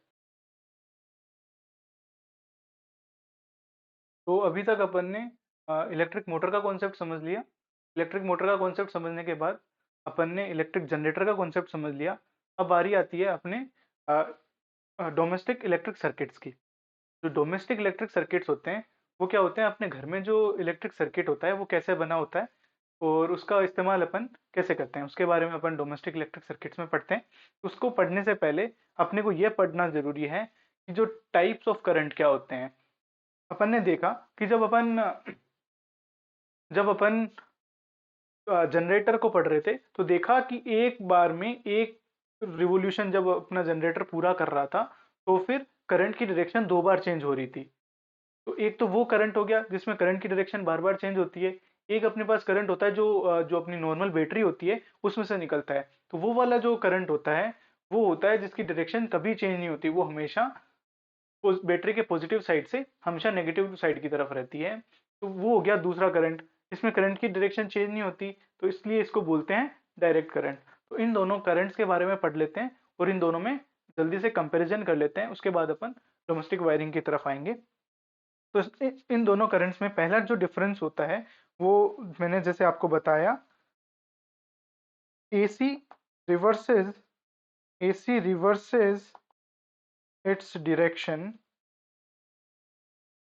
तो अभी तक अपन ने इलेक्ट्रिक मोटर का कॉन्सेप्ट समझ लिया। इलेक्ट्रिक मोटर का कॉन्सेप्ट समझने के बाद अपन ने इलेक्ट्रिक जनरेटर का कॉन्सेप्ट समझ लिया। अब बारी आती है अपने डोमेस्टिक इलेक्ट्रिक सर्किट्स की। जो डोमेस्टिक इलेक्ट्रिक सर्किट्स होते हैं वो क्या होते हैं, अपने घर में जो इलेक्ट्रिक सर्किट होता है वो कैसे बना होता है और उसका इस्तेमाल अपन कैसे करते हैं, उसके बारे में अपन डोमेस्टिक इलेक्ट्रिक सर्किट्स में पढ़ते हैं। उसको पढ़ने से पहले अपने को यह पढ़ना जरूरी है कि जो टाइप्स ऑफ करंट क्या होते हैं। अपन ने देखा कि जब अपन जनरेटर को पढ़ रहे थे तो देखा कि एक बार में एक रिवॉल्यूशन जब अपना जनरेटर पूरा कर रहा था तो फिर करंट की डायरेक्शन दो बार चेंज हो रही थी। तो एक तो वो करंट हो गया जिसमें करंट की डायरेक्शन बार बार चेंज होती है। एक अपने पास करंट होता है जो अपनी नॉर्मल बैटरी होती है उसमें से निकलता है। तो वो वाला जो करंट होता है वो होता है जिसकी डायरेक्शन कभी चेंज नहीं होती, वो हमेशा उस बैटरी के पॉजिटिव साइड से हमेशा नेगेटिव साइड की तरफ रहती है। तो वो हो गया दूसरा करंट। इसमें करंट की डायरेक्शन चेंज नहीं होती, तो इसलिए इसको बोलते हैं डायरेक्ट करंट। तो इन दोनों करंट्स के बारे में पढ़ लेते हैं और इन दोनों में जल्दी से कंपैरिजन कर लेते हैं, उसके बाद अपन डोमेस्टिक वायरिंग की तरफ आएंगे। तो इन दोनों करंट्स में पहला जो डिफरेंस होता है वो मैंने जैसे आपको बताया, AC reverses AC reverses its direction,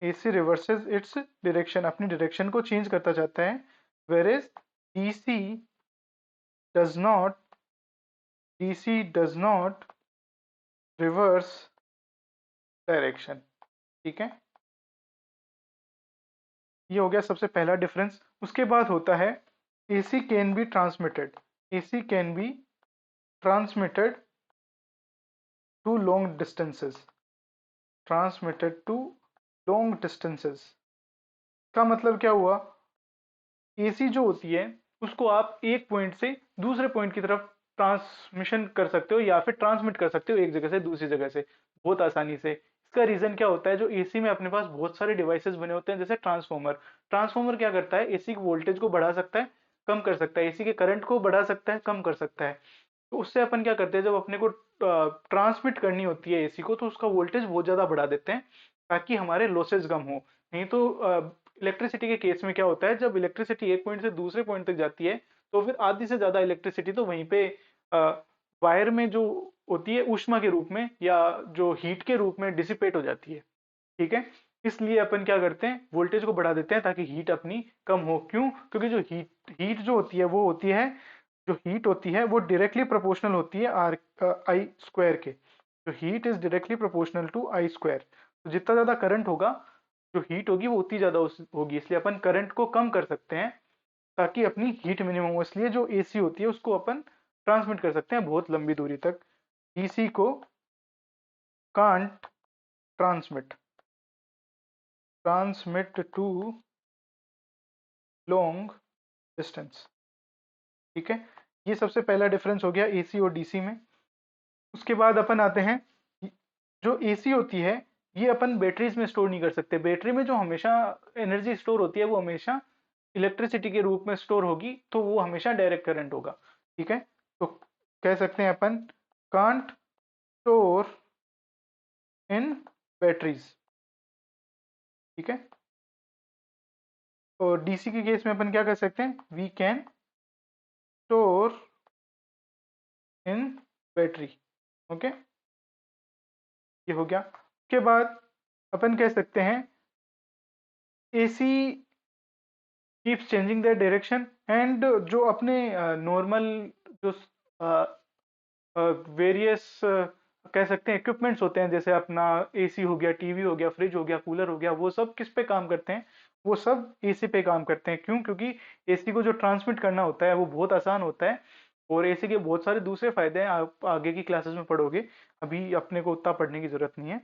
AC reverses its direction, अपनी डायरेक्शन को चेंज करता जाता है, whereas DC does not DC does not reverse direction. ठीक है, ये हो गया सबसे पहला डिफरेंस। उसके बाद होता है AC can be transmitted, AC can be transmitted to long distances, transmitted to long distances का मतलब क्या हुआ, एसी जो होती है उसको आप एक पॉइंट से दूसरे पॉइंट की तरफ ट्रांसमिशन कर सकते हो या फिर ट्रांसमिट कर सकते हो एक जगह से दूसरी जगह से बहुत आसानी से। इसका रीजन क्या होता है, जो एसी में अपने पास बहुत सारे डिवाइसेस बने होते हैं, जैसे ट्रांसफॉर्मर। ट्रांसफॉर्मर क्या करता है, एसी की वोल्टेज को बढ़ा सकता है, कम कर सकता है, एसी के करंट को बढ़ा सकता है, कम कर सकता है। तो उससे अपन क्या करते हैं, जब अपने को ट्रांसमिट करनी होती है एसी को, तो उसका वोल्टेज बहुत ज्यादा बढ़ा देते हैं ताकि हमारे लॉसेस कम हो। नहीं तो इलेक्ट्रिसिटी के केस में क्या होता है, जब इलेक्ट्रिसिटी एक पॉइंट से दूसरे पॉइंट तक जाती है तो फिर आधी से ज्यादा इलेक्ट्रिसिटी तो वहीं पे वायर में जो होती है ऊष्मा के रूप में या जो हीट के रूप में डिसिपेट हो जाती है। ठीक है, इसलिए अपन क्या करते हैं, वोल्टेज को बढ़ा देते हैं ताकि हीट अपनी कम हो। क्यों, क्योंकि जो हीट हीट जो होती है वो होती है, जो हीट होती है वो डायरेक्टली प्रोपोर्शनल होती है आर आई स्क्वायर के। जो heat is directly proportional to I square. तो जितना ज्यादा करंट होगा, जो हीट होगी वो उतनी ज्यादा होगी, इसलिए अपन करंट को कम कर सकते हैं ताकि अपनी हीट मिनिमम हो। इसलिए जो एसी होती है उसको अपन ट्रांसमिट कर सकते हैं बहुत लंबी दूरी तक। डीसी को can't transmit transmit to long distance. ठीक है, ये सबसे पहला डिफरेंस हो गया एसी और डीसी में। उसके बाद अपन आते हैं, जो एसी होती है ये अपन बैटरीज में स्टोर नहीं कर सकते। बैटरी में जो हमेशा एनर्जी स्टोर होती है वो हमेशा इलेक्ट्रिसिटी के रूप में स्टोर होगी, तो वो हमेशा डायरेक्ट करंट होगा। ठीक है, तो कह सकते हैं अपन कांट स्टोर इन बैटरीज। ठीक है, और डीसी के केस में अपन क्या कर सकते हैं, we can store in battery. Okay, ये हो गया। उसके बाद अपन कह सकते हैं AC keeps changing the direction, and जो अपने नॉर्मल जो वेरियस कह सकते हैं इक्विपमेंट्स होते हैं, जैसे अपना एसी हो गया, टीवी हो गया, फ्रिज हो गया, कूलर हो गया, वो सब किस पे काम करते हैं, वो सब एसी पे काम करते हैं। क्यों, क्योंकि एसी को जो ट्रांसमिट करना होता है वो बहुत आसान होता है, और एसी के बहुत सारे दूसरे फायदे हैं, आप आगे की क्लासेस में पढ़ोगे, अभी अपने को उतना पढ़ने की जरूरत नहीं है।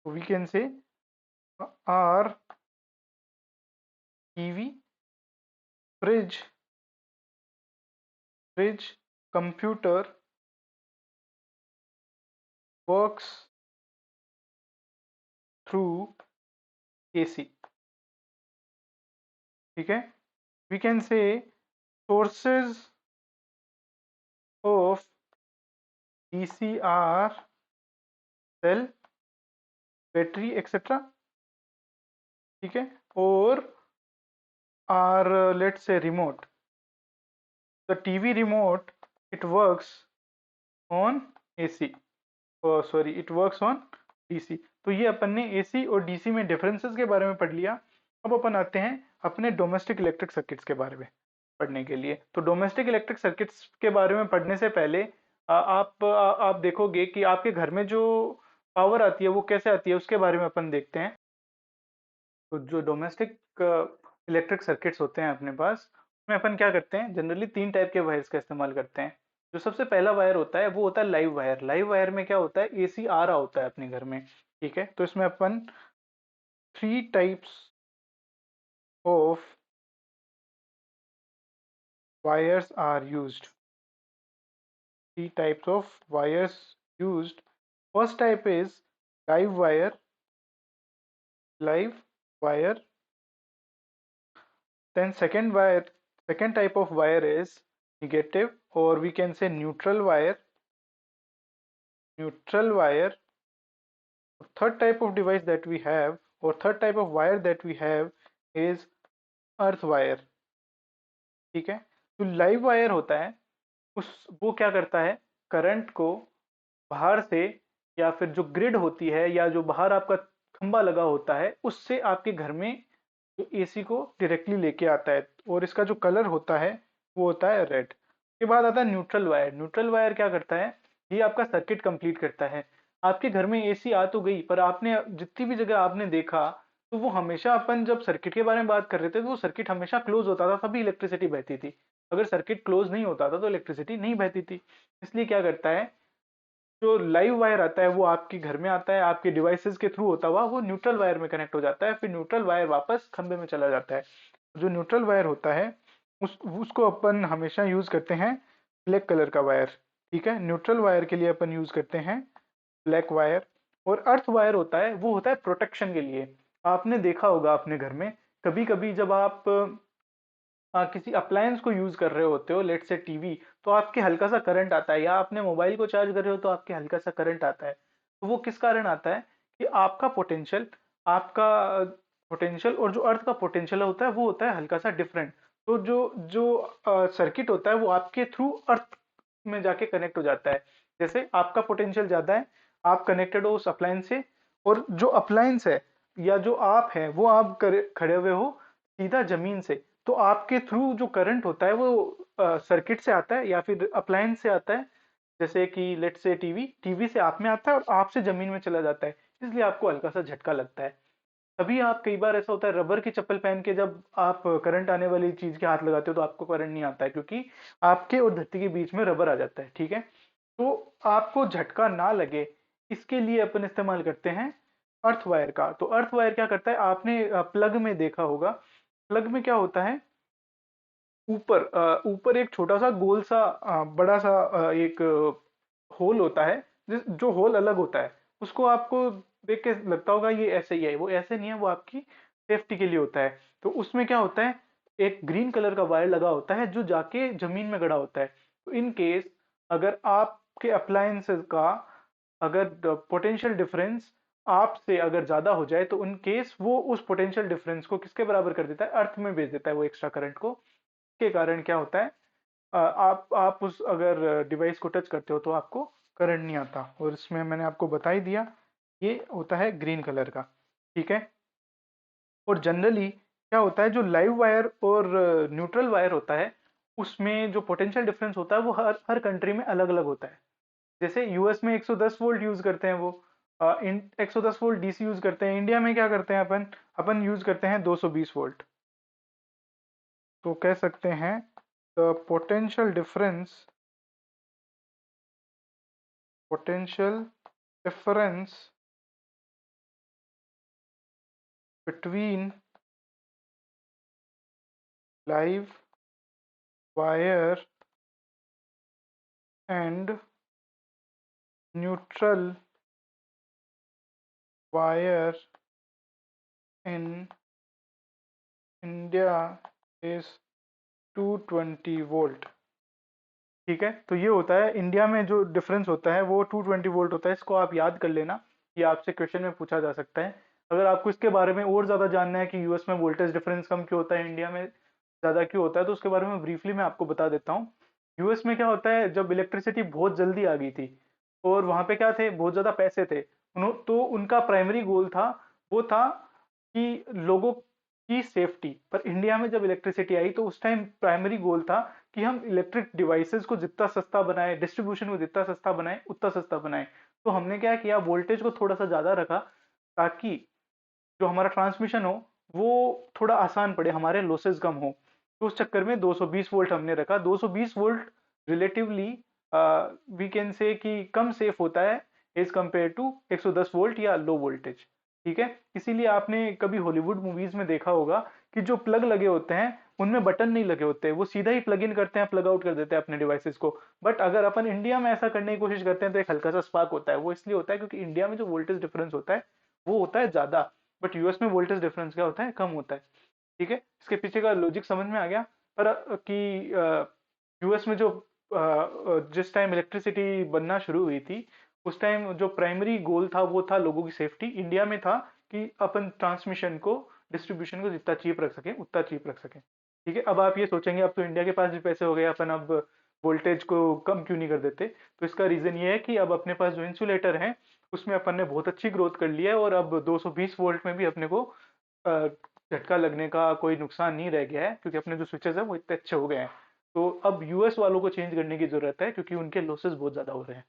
We can say our TV, fridge fridge computer works through AC. ठीक है, we can say sources of DCR cell, battery etcetera. ठीक है, और our let's say remote, the TV remote, it works on AC, sorry it works on DC. तो ये अपन ने AC और DC में डिफरेंसेस के बारे में पढ़ लिया। अब अपन आते हैं अपने डोमेस्टिक इलेक्ट्रिक सर्किट्स के बारे में पढ़ने के लिए। तो डोमेस्टिक इलेक्ट्रिक सर्किट्स के बारे में पढ़ने से पहले आप देखोगे कि आपके घर में जो पावर आती है वो कैसे आती है, उसके बारे में अपन देखते हैं। तो जो डोमेस्टिक इलेक्ट्रिक सर्किट्स होते हैं अपने पास, उसमें अपन क्या करते हैं, जनरली तीन टाइप के वायर्स का इस्तेमाल करते हैं। जो सबसे पहला वायर होता है वो होता है लाइव वायर। लाइव वायर में क्या होता है, एसी आ रहा होता है अपने घर में। ठीक है, तो इसमें अपन three types of wires are used, three types of wires used. First type is live wire. Live wire Then second type of wire is negative, or we can say neutral wire. Neutral wire. Third type of device that we have, or third type of wire that we have is earth wire. ठीक है, जो live wire होता है उस वो क्या करता है, करंट को बाहर से, या फिर जो ग्रिड होती है या जो बाहर आपका खंबा लगा होता है उससे आपके घर में जो एसी को डायरेक्टली लेके आता है, और इसका जो कलर होता है वो होता है रेड। के बाद आता है न्यूट्रल वायर। न्यूट्रल वायर क्या करता है, ये आपका सर्किट कंप्लीट करता है। आपके घर में एसी आ तो गई, पर आपने जितनी भी जगह आपने देखा तो वो हमेशा, अपन जब सर्किट के बारे में बात कर रहे थे तो वो सर्किट हमेशा क्लोज होता था तभी इलेक्ट्रिसिटी बहती थी। अगर सर्किट क्लोज नहीं होता था तो इलेक्ट्रिसिटी नहीं बहती थी। इसलिए क्या करता है, जो लाइव वायर आता है वो आपके घर में आता है, आपके डिवाइसेस के थ्रू होता हुआ वो न्यूट्रल वायर में कनेक्ट हो जाता है, फिर न्यूट्रल वायर वापस खंबे में चला जाता है। जो न्यूट्रल वायर होता है उसको अपन हमेशा यूज करते हैं ब्लैक कलर का वायर। ठीक है, न्यूट्रल वायर के लिए अपन यूज करते हैं ब्लैक वायर। और अर्थ वायर होता है, वो होता है प्रोटेक्शन के लिए। आपने देखा होगा अपने घर में कभी कभी जब आप किसी अप्लायंस को यूज कर रहे होते हो, लेट से टीवी, तो आपके हल्का सा करंट आता है, या आपने मोबाइल को चार्ज कर रहे हो तो आपके हल्का सा करंट आता है। तो वो किस कारण आता है कि आपका पोटेंशियल और जो अर्थ का पोटेंशियल होता है वो होता है हल्का सा डिफरेंट। तो जो जो सर्किट होता है वो आपके थ्रू अर्थ में जाके कनेक्ट हो जाता है। जैसे आपका पोटेंशियल ज्यादा है, आप कनेक्टेड हो उस अप्लायंस से, और जो अप्लायंस है या जो आप है वो आप खड़े हुए हो सीधा जमीन से, तो आपके थ्रू जो करंट होता है वो सर्किट से आता है या फिर अप्लायंस से आता है। जैसे कि लेट से टीवी, टीवी से आप में आता है और आपसे जमीन में चला जाता है, इसलिए आपको हल्का सा झटका लगता है। तभी आप, कई बार ऐसा होता है रबर की चप्पल पहन के जब आप करंट आने वाली चीज के हाथ लगाते हो तो आपको करंट नहीं आता है, क्योंकि आपके और धरती के बीच में रबर आ जाता है। ठीक है, तो आपको झटका ना लगे इसके लिए अपन इस्तेमाल करते हैं अर्थ वायर का। तो अर्थ वायर क्या करता है, आपने प्लग में देखा होगा, प्लग में क्या होता है, ऊपर एक छोटा सा गोल सा बड़ा सा एक होल होता है, जो होल अलग होता है, उसको आपको देख के लगता होगा ये ऐसे ही है, वो ऐसे नहीं है, वो आपकी सेफ्टी के लिए होता है। तो उसमें क्या होता है, एक ग्रीन कलर का वायर लगा होता है जो जाके जमीन में गड़ा होता है। तो इन केस अगर आपके अप्लायंसेस का, अगर पोटेंशियल डिफरेंस आपसे अगर ज्यादा हो जाए तो उन केस वो उस पोटेंशियल डिफरेंस को किसके बराबर कर देता है, अर्थ में भेज देता है वो एक्स्ट्रा करंट को। के कारण क्या होता है, आप उस अगर डिवाइस को टच करते हो तो आपको करंट नहीं आता, और इसमें मैंने आपको बता ही दिया ये होता है ग्रीन कलर का। ठीक है, और जनरली क्या होता है, जो लाइव वायर और न्यूट्रल वायर होता है उसमें जो पोटेंशियल डिफरेंस होता है वो हर हर कंट्री में अलग अलग होता है। जैसे यूएस में 110 वोल्ट यूज करते हैं वो, 110 वोल्ट डीसी यूज करते हैं। इंडिया में क्या करते हैं अपन, अपन यूज करते हैं 220 वोल्ट। तो कह सकते हैं the potential difference between live wire and neutral wire in India is 220 volt. ठीक है, तो ये होता है इंडिया में जो डिफरेंस होता है वो 220 वोल्ट होता है। इसको आप याद कर लेना, ये आपसे क्वेश्चन में पूछा जा सकता है। अगर आपको इसके बारे में और ज्यादा जानना है कि यूएस में वोल्टेज डिफरेंस कम क्यों होता है, इंडिया में ज्यादा क्यों होता है, तो उसके बारे में ब्रीफली मैं आपको बता देता हूँ। यूएस में क्या होता है, जब इलेक्ट्रिसिटी बहुत जल्दी आ गई थी और वहां पे क्या थे, बहुत ज्यादा पैसे थे, तो उनका प्राइमरी गोल था, वो था कि लोगों की सेफ्टी। पर इंडिया में जब इलेक्ट्रिसिटी आई तो उस टाइम प्राइमरी गोल था कि हम इलेक्ट्रिक डिवाइसेस को जितना सस्ता बनाए, डिस्ट्रीब्यूशन को जितना सस्ता बनाए उतना सस्ता बनाए। तो हमने क्या किया, वोल्टेज को थोड़ा सा ज्यादा रखा ताकि जो हमारा ट्रांसमिशन हो वो थोड़ा आसान पड़े, हमारे लॉसेस कम हो। तो उस चक्कर में 220 वोल्ट हमने रखा। 220 वोल्ट रिलेटिवली वी कैन से कि कम सेफ होता है एज कंपेयर टू 110 वोल्ट या लो वोल्टेज। ठीक है, इसीलिए आपने कभी हॉलीवुड मूवीज में देखा होगा कि जो प्लग लगे होते हैं उनमें बटन नहीं लगे होते, वो सीधा ही प्लग इन करते हैं, प्लग आउट कर देते हैं अपने डिवाइसेस को। बट अगर अपन इंडिया में ऐसा करने की कोशिश करते हैं तो एक हल्का सा स्पार्क होता है। वो इसलिए होता है क्योंकि इंडिया में जो वोल्टेज डिफरेंस होता है वो होता है ज्यादा, बट यूएस में वोल्टेज डिफरेंस क्या होता है, कम होता है। ठीक है, इसके पीछे का लॉजिक समझ में आ गया। पर कि यूएस में जो जिस टाइम इलेक्ट्रिसिटी बनना शुरू हुई थी, उस टाइम जो प्राइमरी गोल था वो था लोगों की सेफ्टी। इंडिया में था कि अपन ट्रांसमिशन को, डिस्ट्रीब्यूशन को जितना चीप रख सके उतना चीप रख सके। ठीक है, अब आप ये सोचेंगे अब तो इंडिया के पास भी पैसे हो गए, अपन अब वोल्टेज को कम क्यों नहीं कर देते। तो इसका रीजन ये है कि अब अपने पास जो इंसुलेटर है उसमें अपन ने बहुत अच्छी ग्रोथ कर लिया है, और अब 220 वोल्ट में भी अपने को अ, झटका लगने का कोई नुकसान नहीं रह गया है, क्योंकि अपने जो स्विचेस है वो इतने अच्छे हो गए हैं। तो अब यूएस वालों को चेंज करने की जरूरत है, क्योंकि उनके लॉसेस बहुत ज्यादा हो रहे हैं।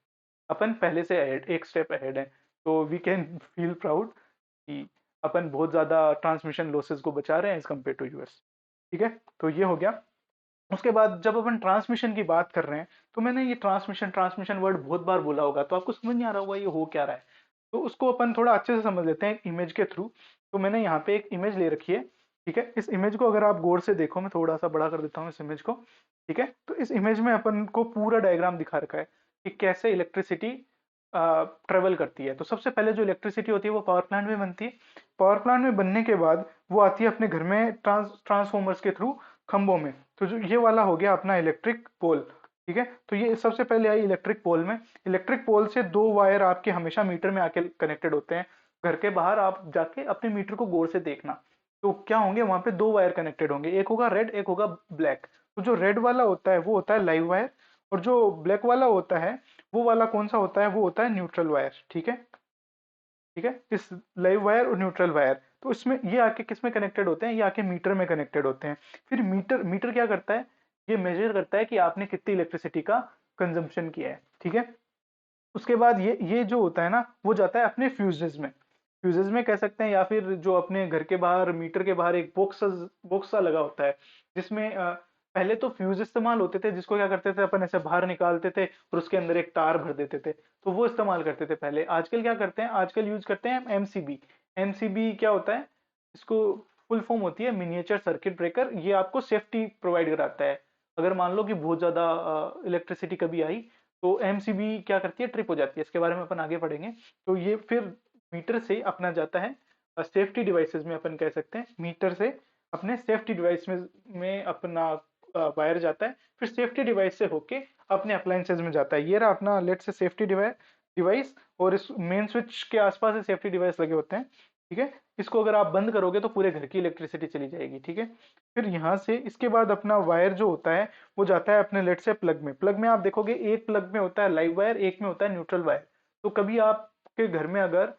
अपन पहले से अहेड, एक स्टेप अहेड है। तो वी कैन फील प्राउड कि अपन बहुत ज्यादा ट्रांसमिशन लॉसेस को बचा रहे हैं एज कम्पेयर टू यूएस। ठीक है, तो ये हो गया। उसके बाद जब अपन ट्रांसमिशन की बात कर रहे हैं, तो मैंने ये ट्रांसमिशन ट्रांसमिशन वर्ड बहुत बार बोला होगा, तो आपको समझ नहीं आ रहा होगा ये हो क्या रहा है। तो उसको अपन थोड़ा अच्छे से समझ लेते हैं इमेज के थ्रू। तो मैंने यहाँ पे एक इमेज ले रखी है। ठीक है, इस इमेज को अगर आप गौर से देखो, मैं थोड़ा सा बड़ा कर देता हूँ इस इमेज को। ठीक है, तो इस इमेज में अपन को पूरा डायग्राम दिखा रखा है कि कैसे इलेक्ट्रिसिटी ट्रेवल करती है। तो सबसे पहले जो इलेक्ट्रिसिटी होती है वो पावर प्लांट में बनती है। पावर प्लांट में बनने के बाद वो आती है अपने घर में ट्रांसफॉर्मर्स के थ्रू खंभों में। तो जो ये वाला हो गया अपना इलेक्ट्रिक पोल। ठीक है, तो ये सबसे पहले आई इलेक्ट्रिक पोल में। इलेक्ट्रिक पोल से दो वायर आपके हमेशा मीटर में आके कनेक्टेड होते हैं। घर के बाहर आप जाके अपने मीटर को गौर से देखना, तो क्या होंगे वहां पे दो वायर कनेक्टेड होंगे, एक होगा रेड एक होगा ब्लैक। तो जो रेड वाला होता है वो होता है लाइव वायर, और जो ब्लैक वाला होता है वो वाला कौन सा होता है, वो होता है न्यूट्रल वायर। ठीक है, ठीक है, इस लाइव वायर और न्यूट्रल वायर, तो इसमें ये आके किस में कनेक्टेड होते हैं, ये आके मीटर में कनेक्टेड होते हैं। फिर मीटर मीटर क्या करता है, ये मेजर करता है कि आपने कितनी इलेक्ट्रिसिटी का कंजम्पशन किया है। ठीक है, उसके बाद ये जो होता है ना, वो जाता है अपने फ्यूजेस में। फ्यूजेस में कह सकते हैं, या फिर जो अपने घर के बाहर मीटर के बाहर एक बॉक्स बॉक्स सा लगा होता है, जिसमें पहले तो फ्यूज इस्तेमाल होते थे, जिसको क्या करते थे अपन ऐसे बाहर निकालते थे और उसके अंदर एक तार भर देते थे। तो वो इस्तेमाल करते थे पहले। आजकल क्या करते हैं, आजकल यूज करते हैं एमसीबी। एमसीबी क्या होता है, इसको फुल फॉर्म होती है मिनिएचर सर्किट ब्रेकर। ये आपको सेफ्टी प्रोवाइड कराता है। अगर मान लो कि बहुत ज्यादा इलेक्ट्रिसिटी कभी आई, तो एमसीबी क्या करती है, ट्रिप हो जाती है। इसके बारे में अपन आगे पढ़ेंगे। तो ये फिर मीटर से अपना जाता है सेफ्टी डिवाइसेस में, अपन कह सकते हैं मीटर से अपने सेफ्टी डिवाइस में अपना वायर जाता है। फिर सेफ्टी डिवाइस से होके अपने अप्लायंसेज में जाता है। ये रहा अपना लेट से सेफ्टी डिवाइस डिवाइस और इस मेन स्विच के आसपास से सेफ्टी डिवाइस लगे होते हैं। ठीक है, इसको अगर आप बंद करोगे तो पूरे घर की इलेक्ट्रिसिटी चली जाएगी। ठीक है, फिर यहाँ से इसके बाद अपना वायर जो होता है वो जाता है अपने लेट से प्लग में। प्लग में आप देखोगे एक प्लग में होता है लाइव वायर, एक में होता है न्यूट्रल वायर। तो कभी आपके घर में अगर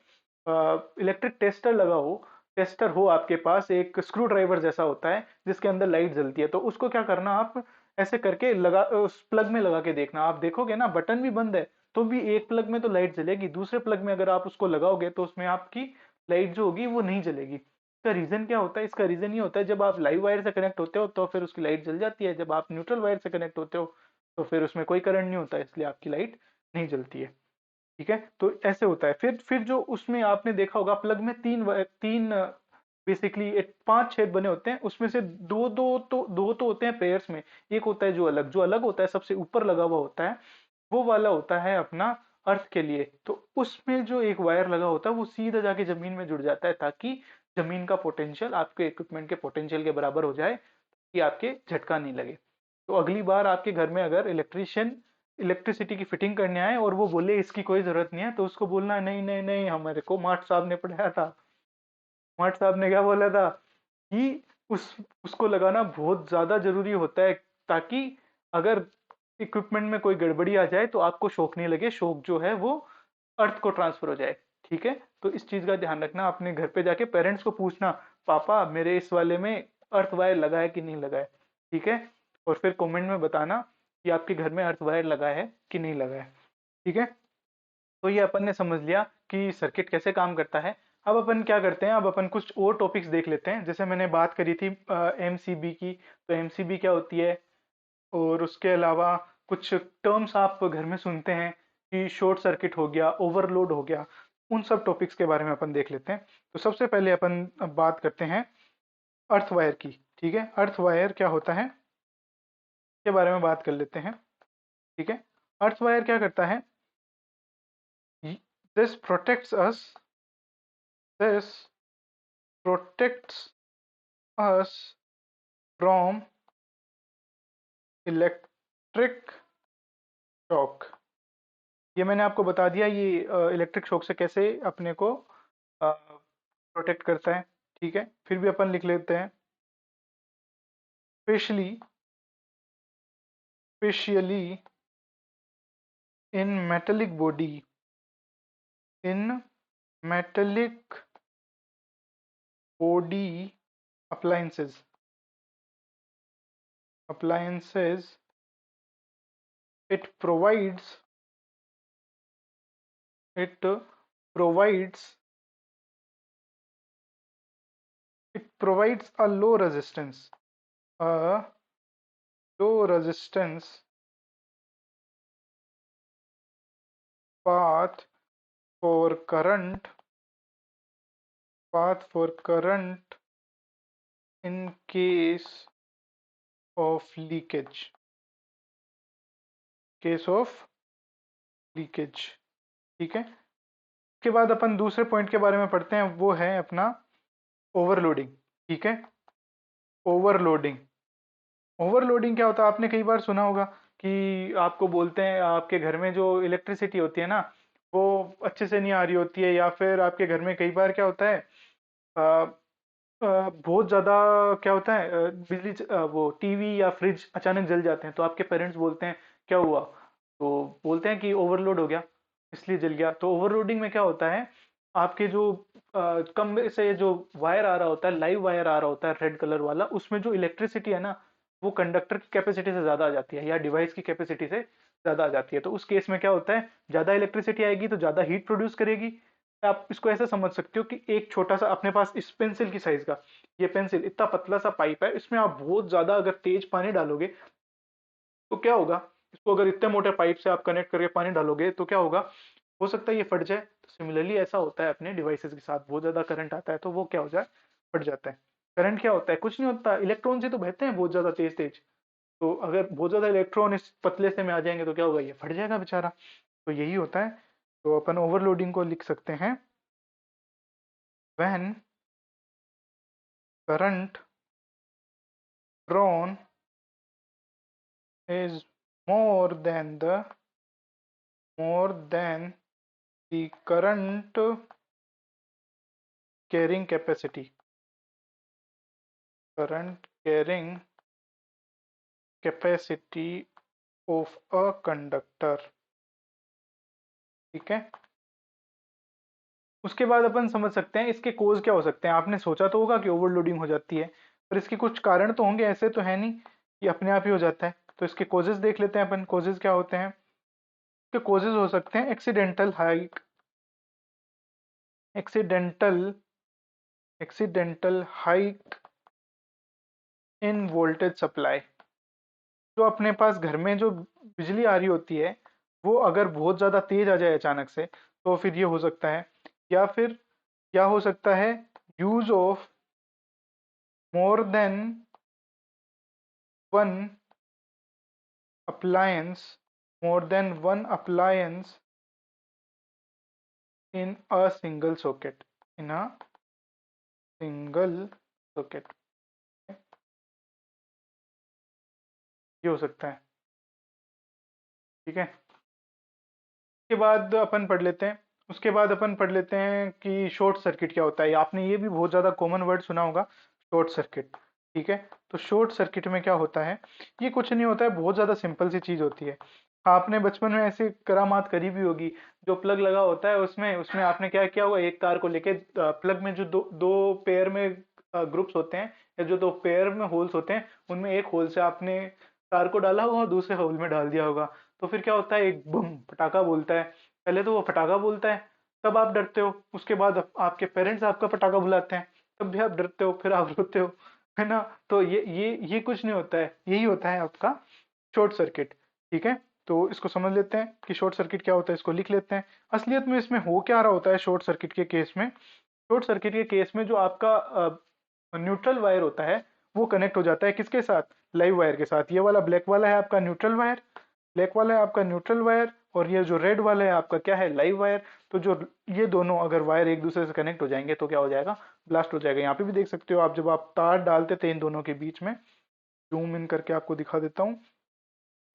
इलेक्ट्रिक टेस्टर लगा हो, टेस्टर हो आपके पास, एक स्क्रू ड्राइवर जैसा होता है जिसके अंदर लाइट जलती है, तो उसको क्या करना, आप ऐसे करके लगा उस प्लग में लगा के देखना। आप देखोगे ना बटन भी बंद है, तो भी एक प्लग में तो लाइट जलेगी, दूसरे प्लग में अगर आप उसको लगाओगे तो उसमें आपकी लाइट जो होगी वो नहीं जलेगी। इसका रीजन क्या होता है, इसका रीजन ये होता है जब आप लाइव वायर से कनेक्ट होते हो तो फिर उसकी लाइट जल जाती है, जब आप न्यूट्रल वायर से कनेक्ट होते हो तो फिर उसमें कोई करंट नहीं होता, इसलिए आपकी लाइट नहीं जलती है। ठीक है, तो ऐसे होता है। फिर जो उसमें आपने देखा होगा प्लग में तीन बेसिकली पांच छेद बने होते हैं, उसमें से दो तो होते हैं पेयर्स में। एक होता है जो अलग होता है, सबसे ऊपर लगा हुआ होता है, वो वाला होता है अपना अर्थ के लिए। तो उसमें जो एक वायर लगा होता है वो सीधा जाके जमीन में जुड़ जाता है, ताकि जमीन का पोटेंशियल आपके इक्विपमेंट के पोटेंशियल के बराबर हो जाए, कि आपके झटका नहीं लगे। तो अगली बार आपके घर में अगर इलेक्ट्रिशियन इलेक्ट्रिसिटी की फिटिंग करने आए और वो बोले इसकी कोई जरूरत नहीं है, तो उसको बोलना नहीं नहीं नहीं, हमारे को मार्ट साहब ने पढ़ाया था। मार्ट साहब ने क्या बोला था कि उसको लगाना बहुत ज्यादा जरूरी होता है, ताकि अगर इक्विपमेंट में कोई गड़बड़ी आ जाए तो आपको शॉक नहीं लगे, शॉक जो है वो अर्थ को ट्रांसफर हो जाए। ठीक है, तो इस चीज का ध्यान रखना, अपने घर पे जाके पेरेंट्स को पूछना, पापा मेरे इस वाले में अर्थ वायर लगा है कि नहीं लगा है। ठीक है, और फिर कमेंट में बताना कि आपके घर में अर्थ वायर लगा है कि नहीं लगा है। ठीक है, तो ये अपन ने समझ लिया कि सर्किट कैसे काम करता है। अब अपन क्या करते हैं, अब अपन कुछ और टॉपिक्स देख लेते हैं। जैसे मैंने बात करी थी एमसीबी की, तो एमसीबी क्या होती है, और उसके अलावा कुछ टर्म्स आप घर में सुनते हैं कि शॉर्ट सर्किट हो गया, ओवरलोड हो गया, उन सब टॉपिक्स के बारे में अपन देख लेते हैं। तो सबसे पहले अपन बात करते हैं अर्थ वायर की। ठीक है, अर्थ वायर क्या होता है के बारे में बात कर लेते हैं। ठीक है, अर्थ वायर क्या करता है, this protects us, this protects us from electric shock. ये मैंने आपको बता दिया, ये इलेक्ट्रिक शॉक से कैसे अपने को प्रोटेक्ट करता है। ठीक है, फिर भी अपन लिख लेते हैं specially specially in metallic body, in metallic body appliances appliances it it provides provides a a low resistance path for current in case of leakage, case of leakage। ठीक है, उसके बाद अपन दूसरे पॉइंट के बारे में पढ़ते हैं, वो है अपना ओवरलोडिंग। ठीक है, ओवरलोडिंग। ओवरलोडिंग क्या होता है, आपने कई बार सुना होगा कि आपको बोलते हैं आपके घर में जो इलेक्ट्रिसिटी होती है ना, वो अच्छे से नहीं आ रही होती है, या फिर आपके घर में कई बार क्या होता है, बहुत ज़्यादा क्या होता है, वो टीवी या फ्रिज अचानक जल जाते हैं, तो आपके पेरेंट्स बोलते हैं क्या हुआ, तो बोलते हैं कि ओवरलोड हो गया इसलिए जल गया। तो ओवरलोडिंग में क्या होता है, आपके जो कमरे से जो वायर आ रहा होता है, लाइव वायर आ रहा होता है रेड कलर वाला, उसमें जो इलेक्ट्रिसिटी है ना, वो कंडक्टर की कैपेसिटी से ज़्यादा आ जाती है या डिवाइस की कैपेसिटी से ज़्यादा आ जाती है। तो उस केस में क्या होता है, ज़्यादा इलेक्ट्रिसिटी आएगी तो ज़्यादा हीट प्रोड्यूस करेगी। आप इसको ऐसा समझ सकते हो कि एक छोटा सा अपने पास इस पेंसिल की साइज का, ये पेंसिल इतना पतला सा पाइप है, इसमें आप बहुत ज्यादा अगर तेज पानी डालोगे तो क्या होगा, इसको अगर इतने मोटे पाइप से आप कनेक्ट करके पानी डालोगे तो क्या होगा, हो सकता है ये फट जाए। तो सिमिलरली ऐसा होता है अपने डिवाइसेस के साथ, बहुत ज्यादा करंट आता है तो वो क्या हो जाए, फट जाता है। करंट क्या होता है, कुछ नहीं होता, इलेक्ट्रॉन से तो बहते हैं बहुत ज्यादा तेज तेज। तो अगर बहुत ज्यादा इलेक्ट्रॉन इस पतले से में आ जाएंगे तो क्या होगा, ये फट जाएगा बेचारा। तो यही होता है। तो अपन ओवरलोडिंग को लिख सकते हैं, when current drawn is more than the more than the current carrying capacity, current carrying capacity of a conductor। ठीक है, उसके बाद अपन समझ सकते हैं इसके कोज क्या हो सकते हैं। आपने सोचा तो होगा कि ओवरलोडिंग हो जाती है, पर इसके कुछ कारण तो होंगे, ऐसे तो है नहीं कि अपने आप ही हो जाता है। तो इसके कोजेस देख लेते हैं अपन, कोजेस क्या होते हैं। इसके कोजेस हो सकते हैं accidental hike in voltage supply. जो अपने पास घर में जो बिजली आ रही होती है, वो अगर बहुत ज़्यादा तेज आ जाए अचानक से, तो फिर ये हो सकता है। या फिर क्या हो सकता है, use of more than one appliance one appliance in a single socket, in a single socket. ये हो सकता है। ठीक है, उसके बाद अपन पढ़ लेते हैं, कि शॉर्ट सर्किट क्या होता है। आपने ये भी बहुत ज़्यादा कॉमन वर्ड सुना होगा, शॉर्ट सर्किट। ठीक है, तो शॉर्ट सर्किट में क्या होता है, ये कुछ नहीं होता है, बहुत ज़्यादा सिंपल सी चीज़ होती है। आपने बचपन में ऐसी करामात करी भी होगी, जो प्लग लगा होता है उसमें उसमें आपने क्या किया होगा, एक तार को लेके प्लग में जो दो दो पेयर में ग्रुप्स होते हैं, या जो दो पेयर में होल्स होते हैं, उनमें एक होल से आपने तार को डाला होगा और दूसरे होल में डाल दिया होगा। तो फिर क्या होता है, एक बम पटाखा बोलता है। पहले तो वो फटाका बोलता है, तब आप डरते हो, उसके बाद आपके पेरेंट्स आपका फटाका बुलाते हैं, तब भी आप डरते हो, फिर आप रोते हो, है ना। तो ये कुछ नहीं होता है, यही होता है आपका शॉर्ट सर्किट। ठीक है, तो इसको समझ लेते हैं कि शॉर्ट सर्किट क्या होता है, इसको लिख लेते हैं। असलियत में इसमें हो क्या रहा होता है शॉर्ट सर्किट के केस में, शॉर्ट सर्किट के केस में जो आपका न्यूट्रल वायर होता है, वो कनेक्ट हो जाता है किसके साथ, लाइव वायर के साथ। ये वाला ब्लैक वाला है आपका न्यूट्रल वायर, ब्लैक वाला है आपका न्यूट्रल वायर, और ये जो रेड वाला है आपका क्या है, लाइव वायर। तो जो ये दोनों अगर वायर एक दूसरे से कनेक्ट हो जाएंगे तो क्या हो जाएगा, ब्लास्ट हो जाएगा। यहाँ पे भी देख सकते हो आप, जब आप तार डालते थे इन दोनों के बीच में, जूम इन करके आपको दिखा देता हूँ,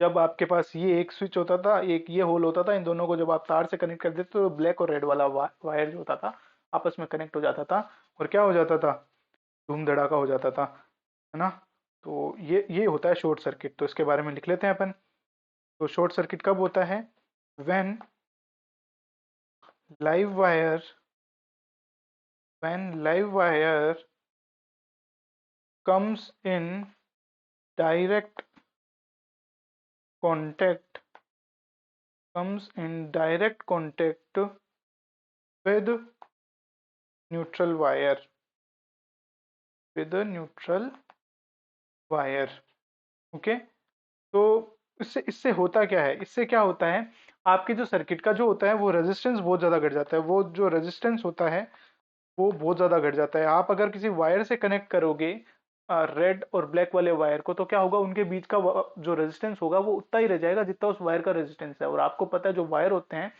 जब आपके पास ये एक स्विच होता था, एक ये होल होता था, इन दोनों को जब आप तार से कनेक्ट कर देते तो ब्लैक और रेड वाला वायर जो होता था आपस में कनेक्ट हो जाता था, और क्या हो जाता था, धूम धड़ाका हो जाता था, है ना। तो ये होता है शॉर्ट सर्किट। तो इसके बारे में लिख लेते हैं अपन। तो शॉर्ट सर्किट कब होता है, when live wire when live wire comes in direct contact with neutral wire with a neutral wire। Okay. तो इससे होता क्या है, इससे क्या होता है, आपके जो सर्किट का जो होता है वो रेजिस्टेंस बहुत ज्यादा घट जाता है। वो जो रेजिस्टेंस होता है वो बहुत ज्यादा घट जाता है। आप अगर किसी वायर से कनेक्ट करोगे रेड और ब्लैक वाले वायर को, तो क्या होगा, उनके बीच का जो रेजिस्टेंस होगा वो उतना ही रह जाएगा जितना उस वायर का रेजिस्टेंस है। और आपको पता है जो वायर होते हैं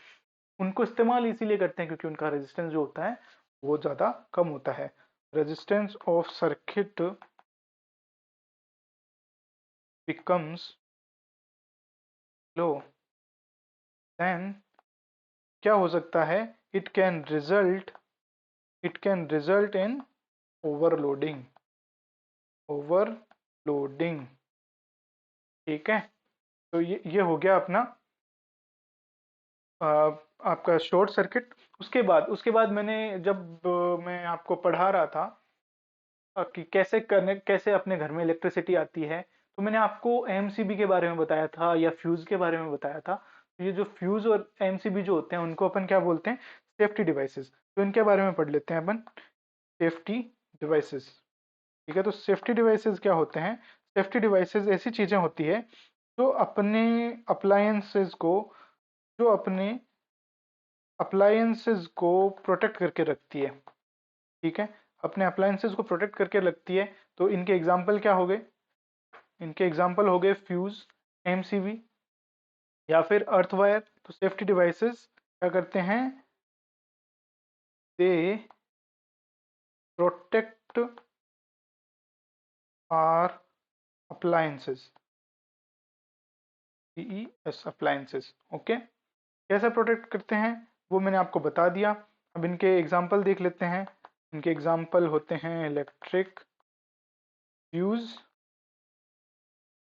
उनको इस्तेमाल इसीलिए करते हैं क्योंकि उनका रेजिस्टेंस जो होता है वो ज्यादा कम होता है। Resistance of circuit becomes low, then क्या हो सकता है, it can result in overloading overloading. ठीक है। तो ये हो गया अपना आपका शॉर्ट सर्किट। उसके बाद मैंने जब मैं आपको पढ़ा रहा था कि कैसे अपने घर में इलेक्ट्रिसिटी आती है, तो मैंने आपको एमसीबी के बारे में बताया था या फ्यूज के बारे में बताया था। तो ये जो फ्यूज और एमसीबी जो होते हैं उनको अपन क्या बोलते हैं, सेफ्टी डिवाइसेस। तो इनके बारे में पढ़ लेते हैं अपन, सेफ्टी डिवाइसेस। ठीक है। तो सेफ्टी डिवाइसेस क्या होते हैं, सेफ्टी डिवाइसेस ऐसी चीजें होती है जो अपने अप्लायंसेस को जो अपने अप्लायंसेस को प्रोटेक्ट करके रखती है। ठीक है, अपने अप्लायंसेस को प्रोटेक्ट करके रखती है। तो इनके एग्जाम्पल क्या हो गए, इनके एग्जाम्पल हो गए फ्यूज, एमसीबी या फिर अर्थ वायर। तो सेफ्टी डिवाइसेस क्या करते हैं, दे प्रोटेक्ट आर अप्लायंसेस, पीईएस अप्लायंसेस। ओके। कैसे प्रोटेक्ट करते हैं वो मैंने आपको बता दिया। अब इनके एग्जाम्पल देख लेते हैं। इनके एग्जाम्पल होते हैं इलेक्ट्रिक फ्यूज,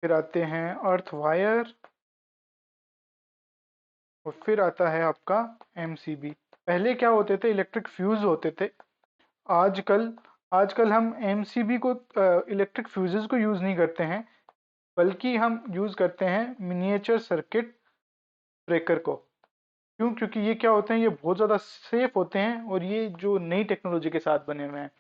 फिर आते हैं अर्थ वायर, और फिर आता है आपका एमसीबी। पहले क्या होते थे, इलेक्ट्रिक फ्यूज होते थे। आजकल आजकल हम एमसीबी को, इलेक्ट्रिक फ्यूजेस को यूज नहीं करते हैं, बल्कि हम यूज करते हैं मिनिएचर सर्किट ब्रेकर को। क्यों, क्योंकि ये क्या होते हैं, ये बहुत ज़्यादा सेफ होते हैं और ये जो नई टेक्नोलॉजी के साथ बने हुए हैं।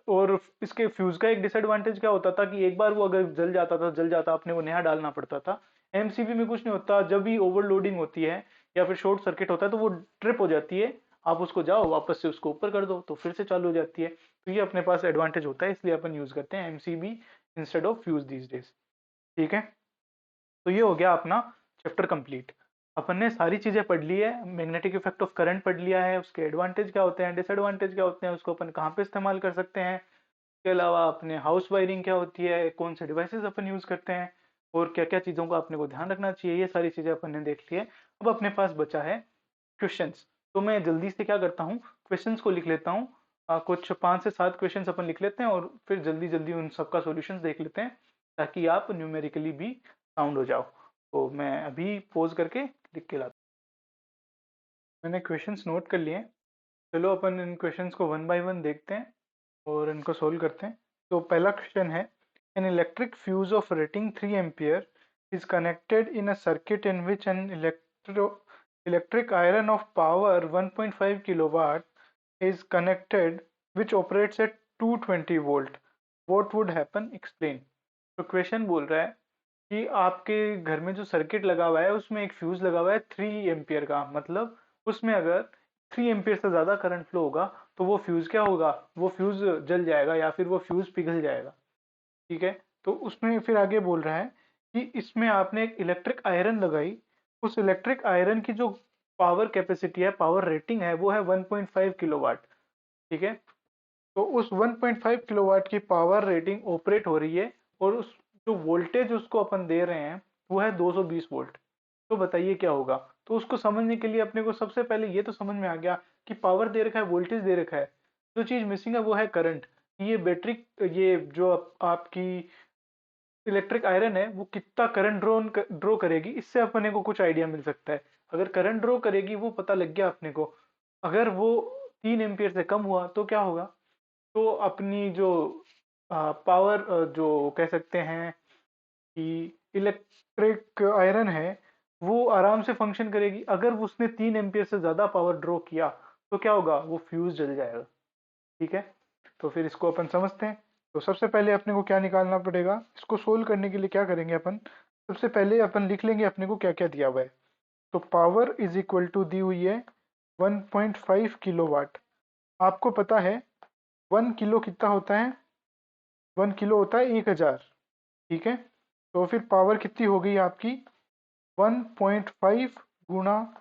और इसके फ्यूज का एक डिसएडवांटेज क्या होता था कि एक बार वो अगर जल जाता अपने को नया डालना पड़ता था। एमसीबी में कुछ नहीं होता, जब भी ओवरलोडिंग होती है या फिर शॉर्ट सर्किट होता है तो वो ट्रिप हो जाती है, आप उसको जाओ वापस से उसको ऊपर कर दो तो फिर से चालू हो जाती है। तो ये अपने पास एडवांटेज होता है, इसलिए अपन यूज करते हैं MCB instead of fuse these days. ठीक है। तो ये हो गया अपना चैप्टर कंप्लीट। अपन ने सारी चीजें पढ़ ली है, मैग्नेटिक इफेक्ट ऑफ करंट पढ़ लिया है, उसके एडवांटेज क्या होते हैं, डिसएडवांटेज क्या होते हैं, उसको अपन कहाँ पे इस्तेमाल कर सकते हैं, इसके अलावा अपने हाउस वायरिंग क्या होती है, कौन से डिवाइसेस अपन यूज करते हैं, और क्या क्या चीजों का अपने को ध्यान रखना चाहिए, ये सारी चीजें अपन ने देख ली है। अब अपने पास बचा है क्वेश्चंस। तो मैं जल्दी से क्या करता हूँ, क्वेश्चंस को लिख लेता हूँ। कुछ 5 से 7 क्वेश्चंस अपन लिख लेते हैं और फिर जल्दी जल्दी उन सबका सॉल्यूशंस देख लेते हैं, ताकि आप न्यूमेरिकली भी साउंड हो जाओ। तो मैं अभी पोज करके लिख के लाता हूँ। मैंने क्वेश्चंस नोट कर लिए हैं। चलो अपन इन क्वेश्चंस को वन बाय वन देखते हैं और इनको सोल्व करते हैं। तो पहला क्वेश्चन है, an electric fuse of rating 3 ampere is connected in a circuit in which an electric iron of power 1.5 kilowatt is connected, which operates at 220 volt. What would happen? Explain. तो question बोल रहा है कि आपके घर में जो सर्किट लगा हुआ है उसमें एक फ्यूज लगा हुआ है 3 एम्पियर का, मतलब उसमें अगर 3 एम्पियर से ज्यादा करंट फ्लो होगा तो वो फ्यूज क्या होगा, वो फ्यूज जल जाएगा या फिर वो फ्यूज पिघल जाएगा। ठीक है। तो उसमें फिर आगे बोल रहा है कि इसमें आपने एक इलेक्ट्रिक आयरन लगाई उस इलेक्ट्रिक आयरन की जो पावर कैपेसिटी है, पावर रेटिंग है, वो है 1.5 किलोवाट। ठीक है, तो उस 1.5 किलोवाट की पावर रेटिंग ऑपरेट हो रही है, और उस जो वोल्टेज उसको अपन दे रहे हैं वो है 220 वोल्ट। तो बताइए क्या होगा। तो उसको समझने के लिए अपने को सबसे पहले ये तो समझ में आ गया कि पावर दे रखा है, वोल्टेज दे रखा है। जो चीज मिसिंग है वो है करंट। ये बैटरी, ये जो आपकी इलेक्ट्रिक आयरन है वो कितना करंट ड्रॉ करेगी, इससे अपने को कुछ आइडिया मिल सकता है। अगर करंट ड्रॉ करेगी वो पता लग गया अपने को, अगर वो 3 एम्पियर से कम हुआ तो क्या होगा। तो अपनी जो पावर, जो कह सकते हैं कि इलेक्ट्रिक आयरन है, वो आराम से फंक्शन करेगी। अगर उसने 3 एम्पियर से ज्यादा पावर ड्रॉ किया तो क्या होगा, वो फ्यूज जल जाएगा। ठीक है, तो फिर इसको अपन समझते हैं। तो सबसे पहले अपने को क्या निकालना पड़ेगा, इसको सोल्व करने के लिए क्या करेंगे अपन, सबसे पहले अपन लिख लेंगे अपने को क्या क्या दिया हुआ है। तो पावर इज इक्वल टू दी हुई है 1.5 किलोवाट। आपको पता है 1 किलो कितना होता है, 1 किलो होता है 1000। ठीक है, तो फिर पावर कितनी हो गई आपकी, 1.5 गुणा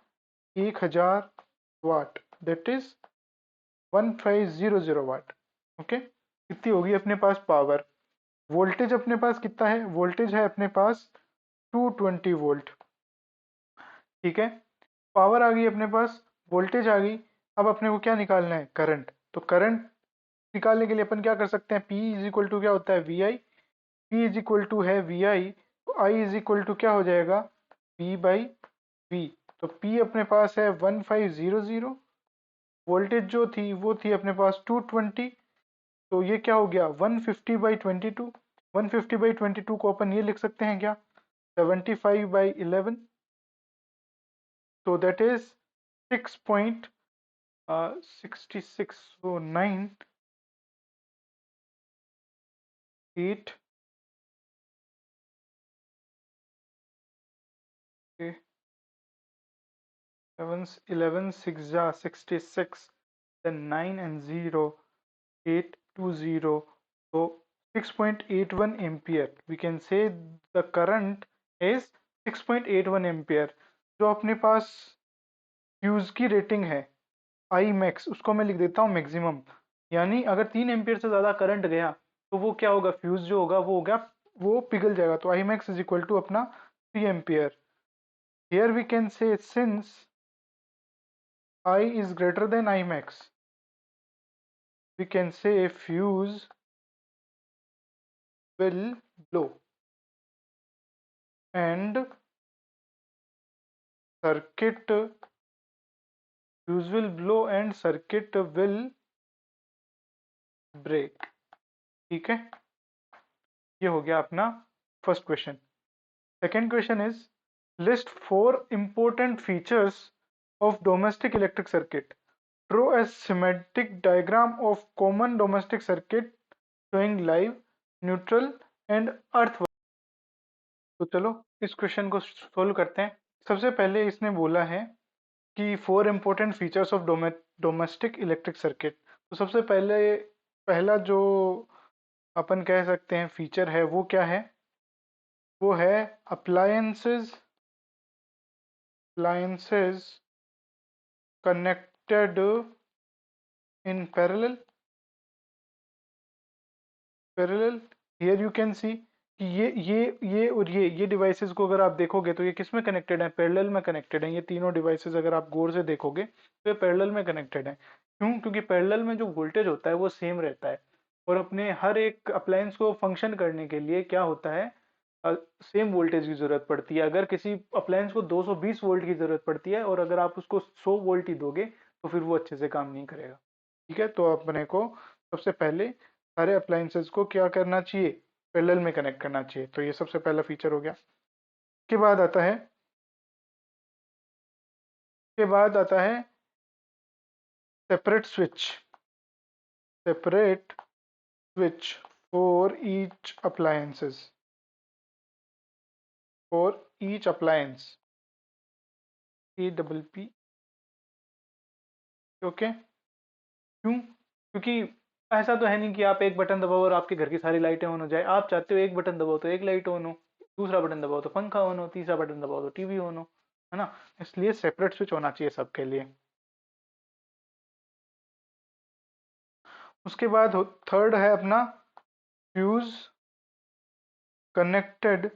1000 वाट, दैट इज 1500 वाट। ओके, कितनी होगी अपने पास पावर। वोल्टेज अपने पास कितना है, वोल्टेज है अपने पास 220 वोल्ट। ठीक है, पावर आ गई अपने पास, वोल्टेज आ गई। अब अपने को क्या निकालना है, करंट। तो करंट निकालने के लिए अपन क्या कर सकते हैं, P इज इक्वल टू क्या होता है, V I. P is equal to है वी आई, तो I इज इक्वल टू क्या हो जाएगा, P बाई वी। तो P अपने पास है 1500, वोल्टेज जो थी वो थी अपने पास 220। तो ये क्या हो गया, 150/22। 150/22 को अपन ये लिख सकते हैं क्या, 75/11। तो दैट इज 6.66, so 9 8, 7 11 6 जा 66, then 9 and 0 8 2 0, so 6.81 ampere, we can say the current is 6.81 ampere। जो अपने पास फ्यूज की रेटिंग है आई मैक्स, उसको मैं लिख देता हूँ मैक्सिमम। यानी अगर 3 एम्पियर से ज्यादा करंट गया तो वो क्या होगा, फ्यूज जो होगा वो होगा, वो पिघल जाएगा। तो I max is equal to अपना 3 ampere. Here we can say since I is greater than Imax, we can say a fuse will blow and circuit fuse will blow and circuit will break। ठीक है, ये हो गया अपना first question. Second question is list 4 important features of domestic electric circuit, draw a schematic diagram of common domestic circuit showing live, neutral and earth। तो चलो इस question को सोल्व करते हैं। सबसे पहले इसने बोला है कि 4 important features of domestic electric circuit. तो सबसे पहले पहला जो अपन कह सकते हैं फीचर है वो क्या है, वो है appliances appliances connected in parallel. Here you can see कि ये और ये डिवाइसेस को अगर आप देखोगे तो ये किस में कनेक्टेड है, पैरेलल में कनेक्टेड है। ये तीनों डिवाइसेस अगर आप गौर से देखोगे तो ये पैरेलल में कनेक्टेड है। क्यों, क्योंकि पैरेलल में जो वोल्टेज होता है वो सेम रहता है, और अपने हर एक अप्लायंस को फंक्शन करने के लिए क्या होता है, सेम वोल्टेज की जरूरत पड़ती है। अगर किसी अप्लायंस को 220 वोल्ट की जरूरत पड़ती है और अगर आप उसको 100 वोल्ट ही दोगे तो फिर वो अच्छे से काम नहीं करेगा। ठीक है, तो अपने को सबसे पहले सारे अप्लायंसेस को क्या करना चाहिए, पैरेलल में कनेक्ट करना चाहिए। तो ये सबसे पहला फीचर हो गया। के बाद आता है के बाद आता है separate switch, separate switch for each appliances, for each appliance, APP। Okay, क्यों, क्योंकि ऐसा तो है नहीं कि आप एक बटन दबाओ और आपके घर की सारी लाइटें ऑन हो जाए। आप चाहते हो एक बटन दबाओ तो एक लाइट ऑन हो, दूसरा बटन दबाओ तो पंखा ऑन हो, तीसरा बटन दबाओ तो टीवी ऑन हो। है ना, इसलिए सेपरेट स्विच होना चाहिए सबके लिए। उसके बाद थर्ड है अपना fuse connected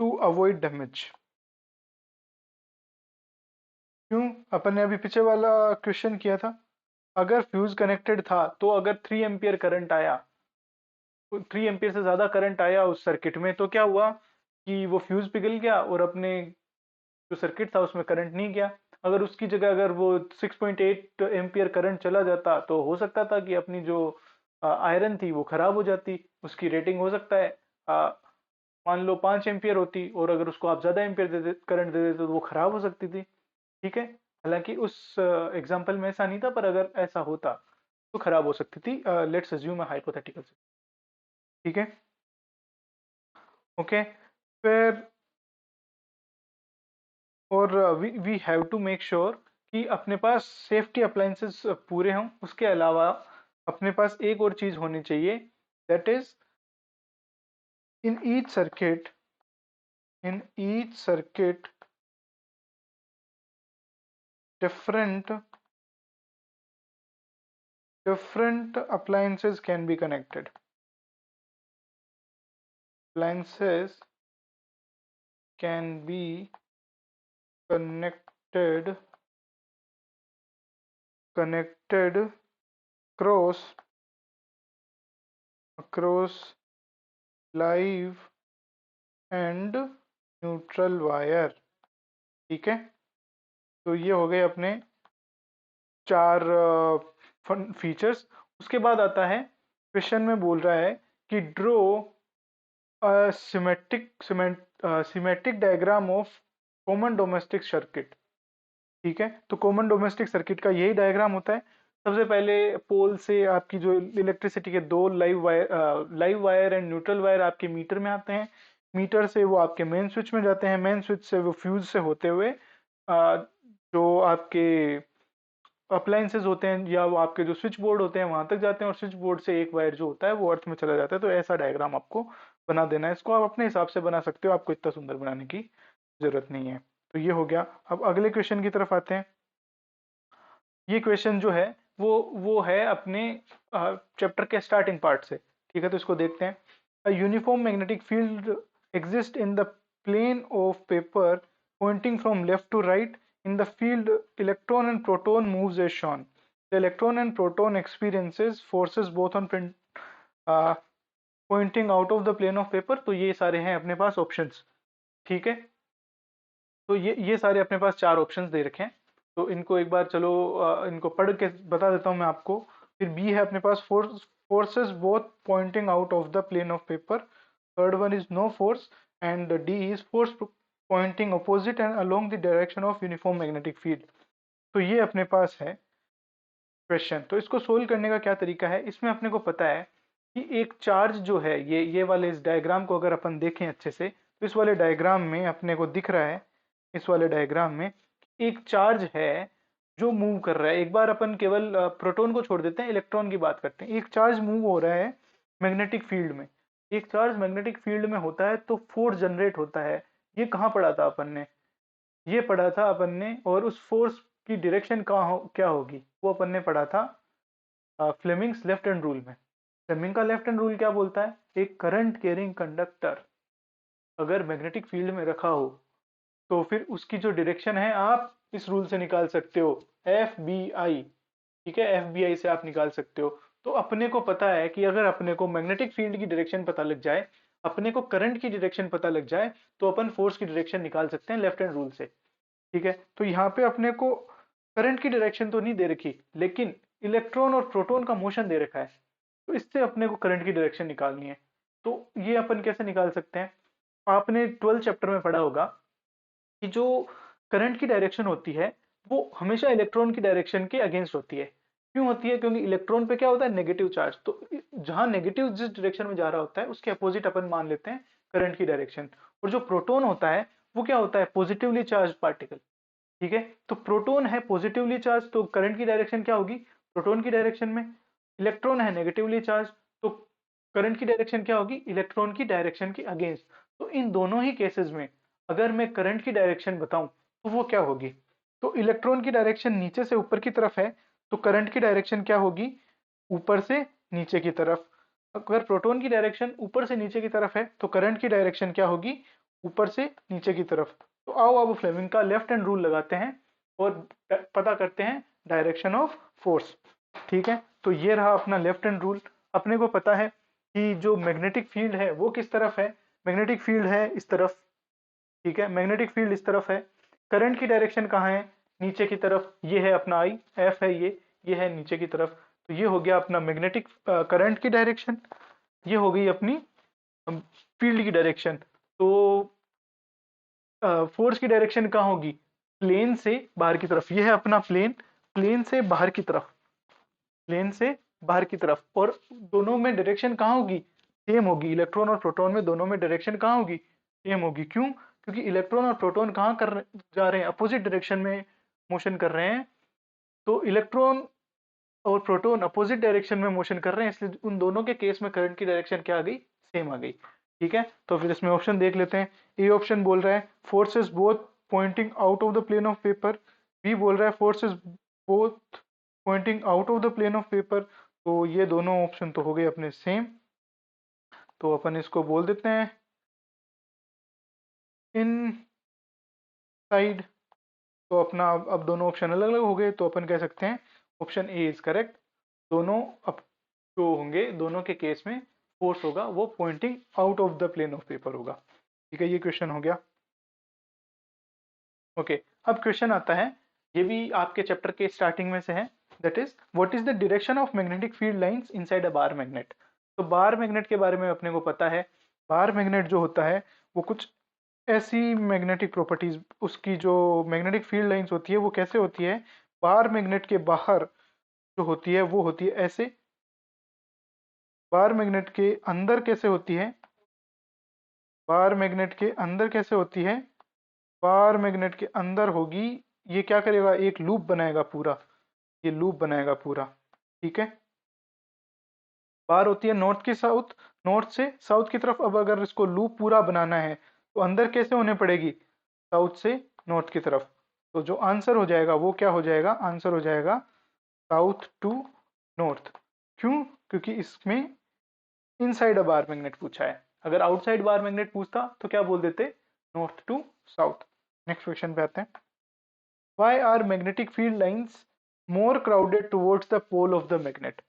to avoid damage. क्यों? अपन ने अभी पीछे वाला क्वेश्चन किया था, अगर फ्यूज कनेक्टेड था तो अगर 3 एम्पियर करंट आया, 3 एम्पियर से ज्यादा करंट आया उस सर्किट में, तो क्या हुआ कि वो फ्यूज पिघल गया और अपने जो सर्किट था उसमें करंट नहीं गया। अगर उसकी जगह अगर वो 6.8 एम्पियर करंट चला जाता तो हो सकता था कि अपनी जो आयरन थी वो खराब हो जाती, उसकी रेटिंग हो सकता है आ, मान लो 5 एम्पियर होती, और अगर उसको आप ज्यादा एम्पियर करंट दे देते तो वो खराब हो सकती थी। ठीक है, हालांकि उस एग्जाम्पल में ऐसा नहीं था, पर अगर ऐसा होता तो खराब हो सकती थी। Let's assume a hypothetical. ठीक है, ओके। फिर और we we have to make sure कि अपने पास सेफ्टी अप्लायंसेस पूरे हों। उसके अलावा अपने पास एक और चीज होनी चाहिए, that is in each circuit, in each circuit different different appliances can be connected. Appliances can be connected connected across live and neutral wire। ठीक है, तो ये हो गए अपने चार फीचर्स। उसके बाद आता है, क्वेश्चन में बोल रहा है कि draw symmetric diagram of common domestic circuit. ठीक है, तो कॉमन डोमेस्टिक सर्किट का यही डायग्राम होता है। सबसे पहले पोल से आपकी जो इलेक्ट्रिसिटी के दो live wire and neutral wire आपके मीटर में आते हैं। मीटर से वो आपके मेन स्विच में जाते हैं, मेन स्विच से वो फ्यूज से होते हुए जो आपके अप्लायंसेज होते हैं या वो आपके जो स्विच बोर्ड होते हैं वहां तक जाते हैं, और स्विच बोर्ड से एक वायर जो होता है वो अर्थ में चला जाता है। तो ऐसा डायग्राम आपको बना देना है। इसको आप अपने हिसाब से बना सकते हो, आपको इतना सुंदर बनाने की जरूरत नहीं है। तो ये हो गया। अब अगले क्वेश्चन की तरफ आते हैं। ये क्वेश्चन जो है वो है अपने चैप्टर के स्टार्टिंग पार्ट से। ठीक है, तो इसको देखते हैं। A uniform magnetic field exist in the plane of paper pointing from left to right. In the field, electron and proton moves as shown. The electron and proton experiences forces both on uh, pointing out of the plane of paper। तो ये सारे हैं अपने पास options. ठीक है, तो ये सारे अपने पास चार ऑप्शंस दे रखे हैं। तो इनको एक बार चलो इनको पढ़ के बता देता हूँ मैं आपको। फिर बी है अपने पास, forces both pointing out of the plane of paper. Third one is no force, and D is force pointing opposite and along the direction of uniform magnetic field. तो ये अपने पास है क्वेश्चन। तो इसको सोल्व करने का क्या तरीका है, इसमें अपने को पता है कि एक चार्ज जो है, ये वाले इस डायग्राम को अगर अपन देखें अच्छे से, तो इस वाले डायग्राम में अपने को दिख रहा है, इस वाले डायग्राम में एक चार्ज है जो मूव कर रहा है। एक बार अपन केवल प्रोटॉन को छोड़ देते हैं, इलेक्ट्रॉन की बात करते हैं। एक चार्ज मूव हो रहा है मैग्नेटिक फील्ड में। एक चार्ज मैग्नेटिक फील्ड में होता है तो फोर्स जनरेट होता है। ये कहाँ पढ़ा था अपन ने? ये पढ़ा था अपन ने, और उस फोर्स की डायरेक्शन क्या होगी वो अपन ने पढ़ा था फ्लेमिंग्स लेफ्ट हैंड रूल में। फ्लेमिंग का लेफ्ट हैंड रूल क्या बोलता है? एक करंट कैरिंग कंडक्टर अगर मैग्नेटिक फील्ड में रखा हो तो फिर उसकी जो डायरेक्शन है आप इस रूल से निकाल सकते हो, एफ बी आई। ठीक है, एफ बी आई से आप निकाल सकते हो। तो अपने को पता है कि अगर अपने को मैग्नेटिक फील्ड की डायरेक्शन पता लग जाए, अपने को करंट की डायरेक्शन पता लग जाए, तो अपन फोर्स की डायरेक्शन निकाल सकते हैं लेफ्ट हैंड रूल से। ठीक है, तो यहाँ पे अपने को करंट की डायरेक्शन तो नहीं दे रखी, लेकिन इलेक्ट्रॉन और प्रोटॉन का मोशन दे रखा है। तो इससे अपने को करंट की डायरेक्शन निकालनी है। तो ये अपन कैसे निकाल सकते हैं? आपने 12 चैप्टर में पढ़ा होगा कि जो करंट की डायरेक्शन होती है वो हमेशा इलेक्ट्रॉन की डायरेक्शन के अगेंस्ट होती है। क्यों होती है? क्योंकि इलेक्ट्रॉन पे क्या होता है? Negative charge. तो जहां नेगेटिव जिस डायरेक्शन में जा रहा होता है उसके अपोजिट अपन मान लेते हैं करंट की डायरेक्शन। और जो प्रोटॉन होता है वो क्या होता है? Positively charge particle. ठीक है, तो प्रोटॉन है पॉजिटिवली चार्ज, तो करंट की डायरेक्शन क्या होगी? प्रोटॉन की डायरेक्शन में। इलेक्ट्रॉन है नेगेटिवली चार्ज, तो करंट की डायरेक्शन क्या होगी? इलेक्ट्रॉन की डायरेक्शन के अगेंस्ट। तो इन दोनों ही केसेस में अगर मैं करंट की डायरेक्शन बताऊं तो वो क्या होगी? तो इलेक्ट्रॉन की डायरेक्शन नीचे से ऊपर की तरफ है, तो करंट की डायरेक्शन क्या होगी? ऊपर से नीचे की तरफ। अगर प्रोटॉन की डायरेक्शन ऊपर से नीचे की तरफ है तो करंट की डायरेक्शन क्या होगी? ऊपर से नीचे की तरफ। तो आओ अब फ्लेमिंग का लेफ्ट हैंड रूल लगाते हैं और पता करते हैं डायरेक्शन ऑफ फोर्स। ठीक है, तो ये रहा अपना लेफ्ट हैंड रूल। अपने को पता है कि जो मैग्नेटिक फील्ड है वो किस तरफ है? मैग्नेटिक फील्ड है इस तरफ। ठीक है, मैग्नेटिक फील्ड इस तरफ है। करंट की डायरेक्शन कहाँ है? नीचे की तरफ। ये है अपना आई, एफ है ये है नीचे की तरफ। तो ये हो गया अपना मैग्नेटिक करंट की डायरेक्शन। ये हो गई अपनी फील्ड की डायरेक्शन। तो फोर्स की डायरेक्शन कहाँ होगी? प्लेन से बाहर की तरफ। ये है अपना प्लेन, प्लेन से बाहर की तरफ, प्लेन से बाहर की तरफ। और दोनों में डायरेक्शन कहाँ होगी? सेम होगी। इलेक्ट्रॉन और प्रोटॉन में दोनों में डायरेक्शन कहाँ होगी? सेम होगी। क्यों? क्योंकि इलेक्ट्रॉन और प्रोटॉन कहाँ जा रहे हैं? अपोजिट डायरेक्शन में मोशन कर रहे हैं। तो इलेक्ट्रॉन और प्रोटॉन अपोजिट डायरेक्शन में मोशन कर रहे हैं, इसलिए उन दोनों के केस में करंट की डायरेक्शन क्या आ गई? सेम आ गई। ठीक है, तो फिर इसमें ऑप्शन देख लेते हैं। ए ऑप्शन बोल रहा है forces both pointing out of the plane of paper. B बोल रहा है forces both pointing out of the plane of paper. तो ये दोनों ऑप्शन तो हो गए अपने सेम, तो अपन इसको बोल देते हैं इन साइड। तो अपना अब दोनों ऑप्शन अलग अलग हो गए, तो अपन कह सकते हैं ऑप्शन ए इज करेक्ट। दोनों अब जो होंगे दोनों के केस में फोर्स होगा वो pointing out of the plane of paper होगा। ठीक है, ये क्वेश्चन हो गया। ओके, अब क्वेश्चन आता है, ये भी आपके चैप्टर के स्टार्टिंग में से है। That is what is the direction of magnetic field lines inside a bar magnet. तो बार मैग्नेट के बारे में अपने को पता है। बार मैग्नेट जो होता है वो कुछ ऐसी मैग्नेटिक प्रॉपर्टीज, उसकी जो मैग्नेटिक फील्ड लाइंस होती है वो कैसे होती है? बार मैग्नेट के बाहर जो होती है वो होती है ऐसे। बार मैग्नेट के अंदर कैसे होती है? बार मैग्नेट के अंदर कैसे होती है? बार मैग्नेट के अंदर होगी, ये क्या करेगा? एक लूप बनाएगा पूरा, ये लूप बनाएगा पूरा। ठीक है, बार होती है नॉर्थ की साउथ, नॉर्थ से साउथ की तरफ। अब अगर इसको लूप पूरा बनाना है तो अंदर कैसे होने पड़ेगी? साउथ से नॉर्थ की तरफ। तो जो आंसर हो जाएगा वो क्या हो जाएगा? आंसर हो जाएगा साउथ टू नॉर्थ। क्यों? क्योंकि इसमें इनसाइड अ बार मैग्नेट पूछा है। अगर आउटसाइड बार मैग्नेट पूछता तो क्या बोल देते? North to south. Next question पे आते हैं। Why are magnetic field lines more crowded towards the pole of the magnet?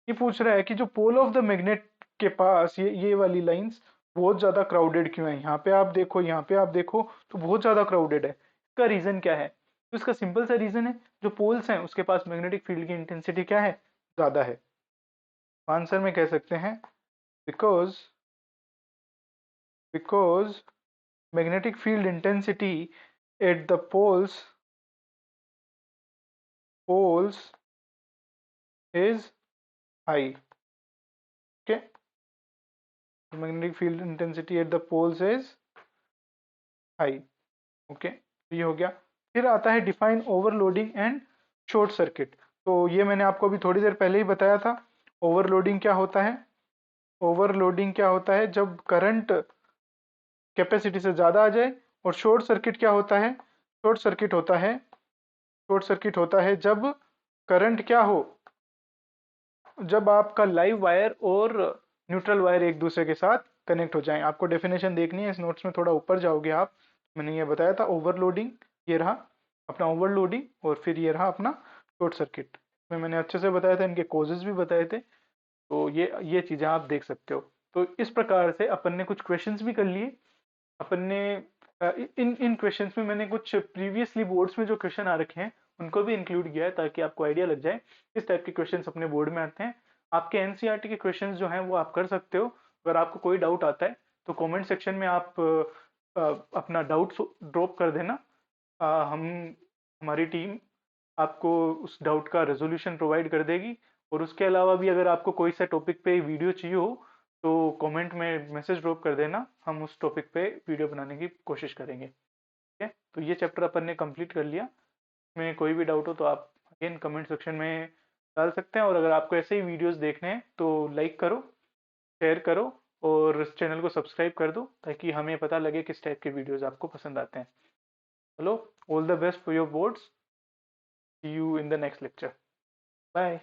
ये पूछ रहा है कि जो पोल ऑफ द मैग्नेट के पास ये वाली लाइंस बहुत ज्यादा क्राउडेड क्यों है? यहाँ पे आप देखो, यहाँ पे आप देखो, तो बहुत ज्यादा क्राउडेड है। इसका रीजन क्या है? तो इसका सिंपल सा रीजन है, जो पोल्स हैं उसके पास मैग्नेटिक फील्ड की इंटेंसिटी क्या है? ज्यादा है। आंसर में कह सकते हैं because because magnetic field intensity at the poles is high. Okay, magnetic field intensity at the poles is high. Okay, तो ये हो गया। फिर आता है define overloading and short circuit. तो ये मैंने आपको अभी थोड़ी देर पहले ही बताया था। ओवरलोडिंग क्या होता है? ओवरलोडिंग क्या होता है? जब करंट कैपेसिटी से ज़्यादा आ जाए। और शॉर्ट सर्किट क्या होता है? शॉर्ट सर्किट होता है, शॉर्ट सर्किट होता है जब करंट क्या हो? जब आपका लाइव वायर और न्यूट्रल वायर एक दूसरे के साथ कनेक्ट हो जाएं। आपको डेफिनेशन देखनी है, इस नोट्स में थोड़ा ऊपर जाओगे आप। मैंने ये बताया था ओवरलोडिंग, ये रहा अपना ओवरलोडिंग, और फिर ये रहा अपना शॉर्ट सर्किट। में मैंने अच्छे से बताया था, इनके कॉजेज भी बताए थे। तो ये चीज़ें आप देख सकते हो। तो इस प्रकार से अपन ने कुछ क्वेश्चंस भी कर लिए। अपन ने इन इन क्वेश्चंस में मैंने कुछ प्रीवियसली बोर्ड्स में जो क्वेश्चन आ रखे हैं उनको भी इंक्लूड किया है, ताकि आपको आइडिया लग जाए इस टाइप के क्वेश्चंस अपने बोर्ड में आते हैं। आपके एनसीईआरटी के क्वेश्चंस जो हैं वो आप कर सकते हो। अगर आपको कोई डाउट आता है तो कमेंट सेक्शन में आप अपना डाउट ड्रॉप कर देना। हम हमारी टीम आपको उस डाउट का रेजोल्यूशन प्रोवाइड कर देगी। और उसके अलावा भी अगर आपको कोई सा टॉपिक पे वीडियो चाहिए हो तो कमेंट में मैसेज ड्रॉप कर देना, हम उस टॉपिक पे वीडियो बनाने की कोशिश करेंगे। ठीक है, तो ये चैप्टर अपन ने कंप्लीट कर लिया। में कोई भी डाउट हो तो आप अगेन कमेंट सेक्शन में डाल सकते हैं। और अगर आपको ऐसे ही वीडियोस देखने हैं तो लाइक करो, शेयर करो और इस चैनल को सब्सक्राइब कर दो ताकि हमें पता लगे किस टाइप के वीडियोस आपको पसंद आते हैं। चलो, all the best for your boards. See you in the next lecture. Bye.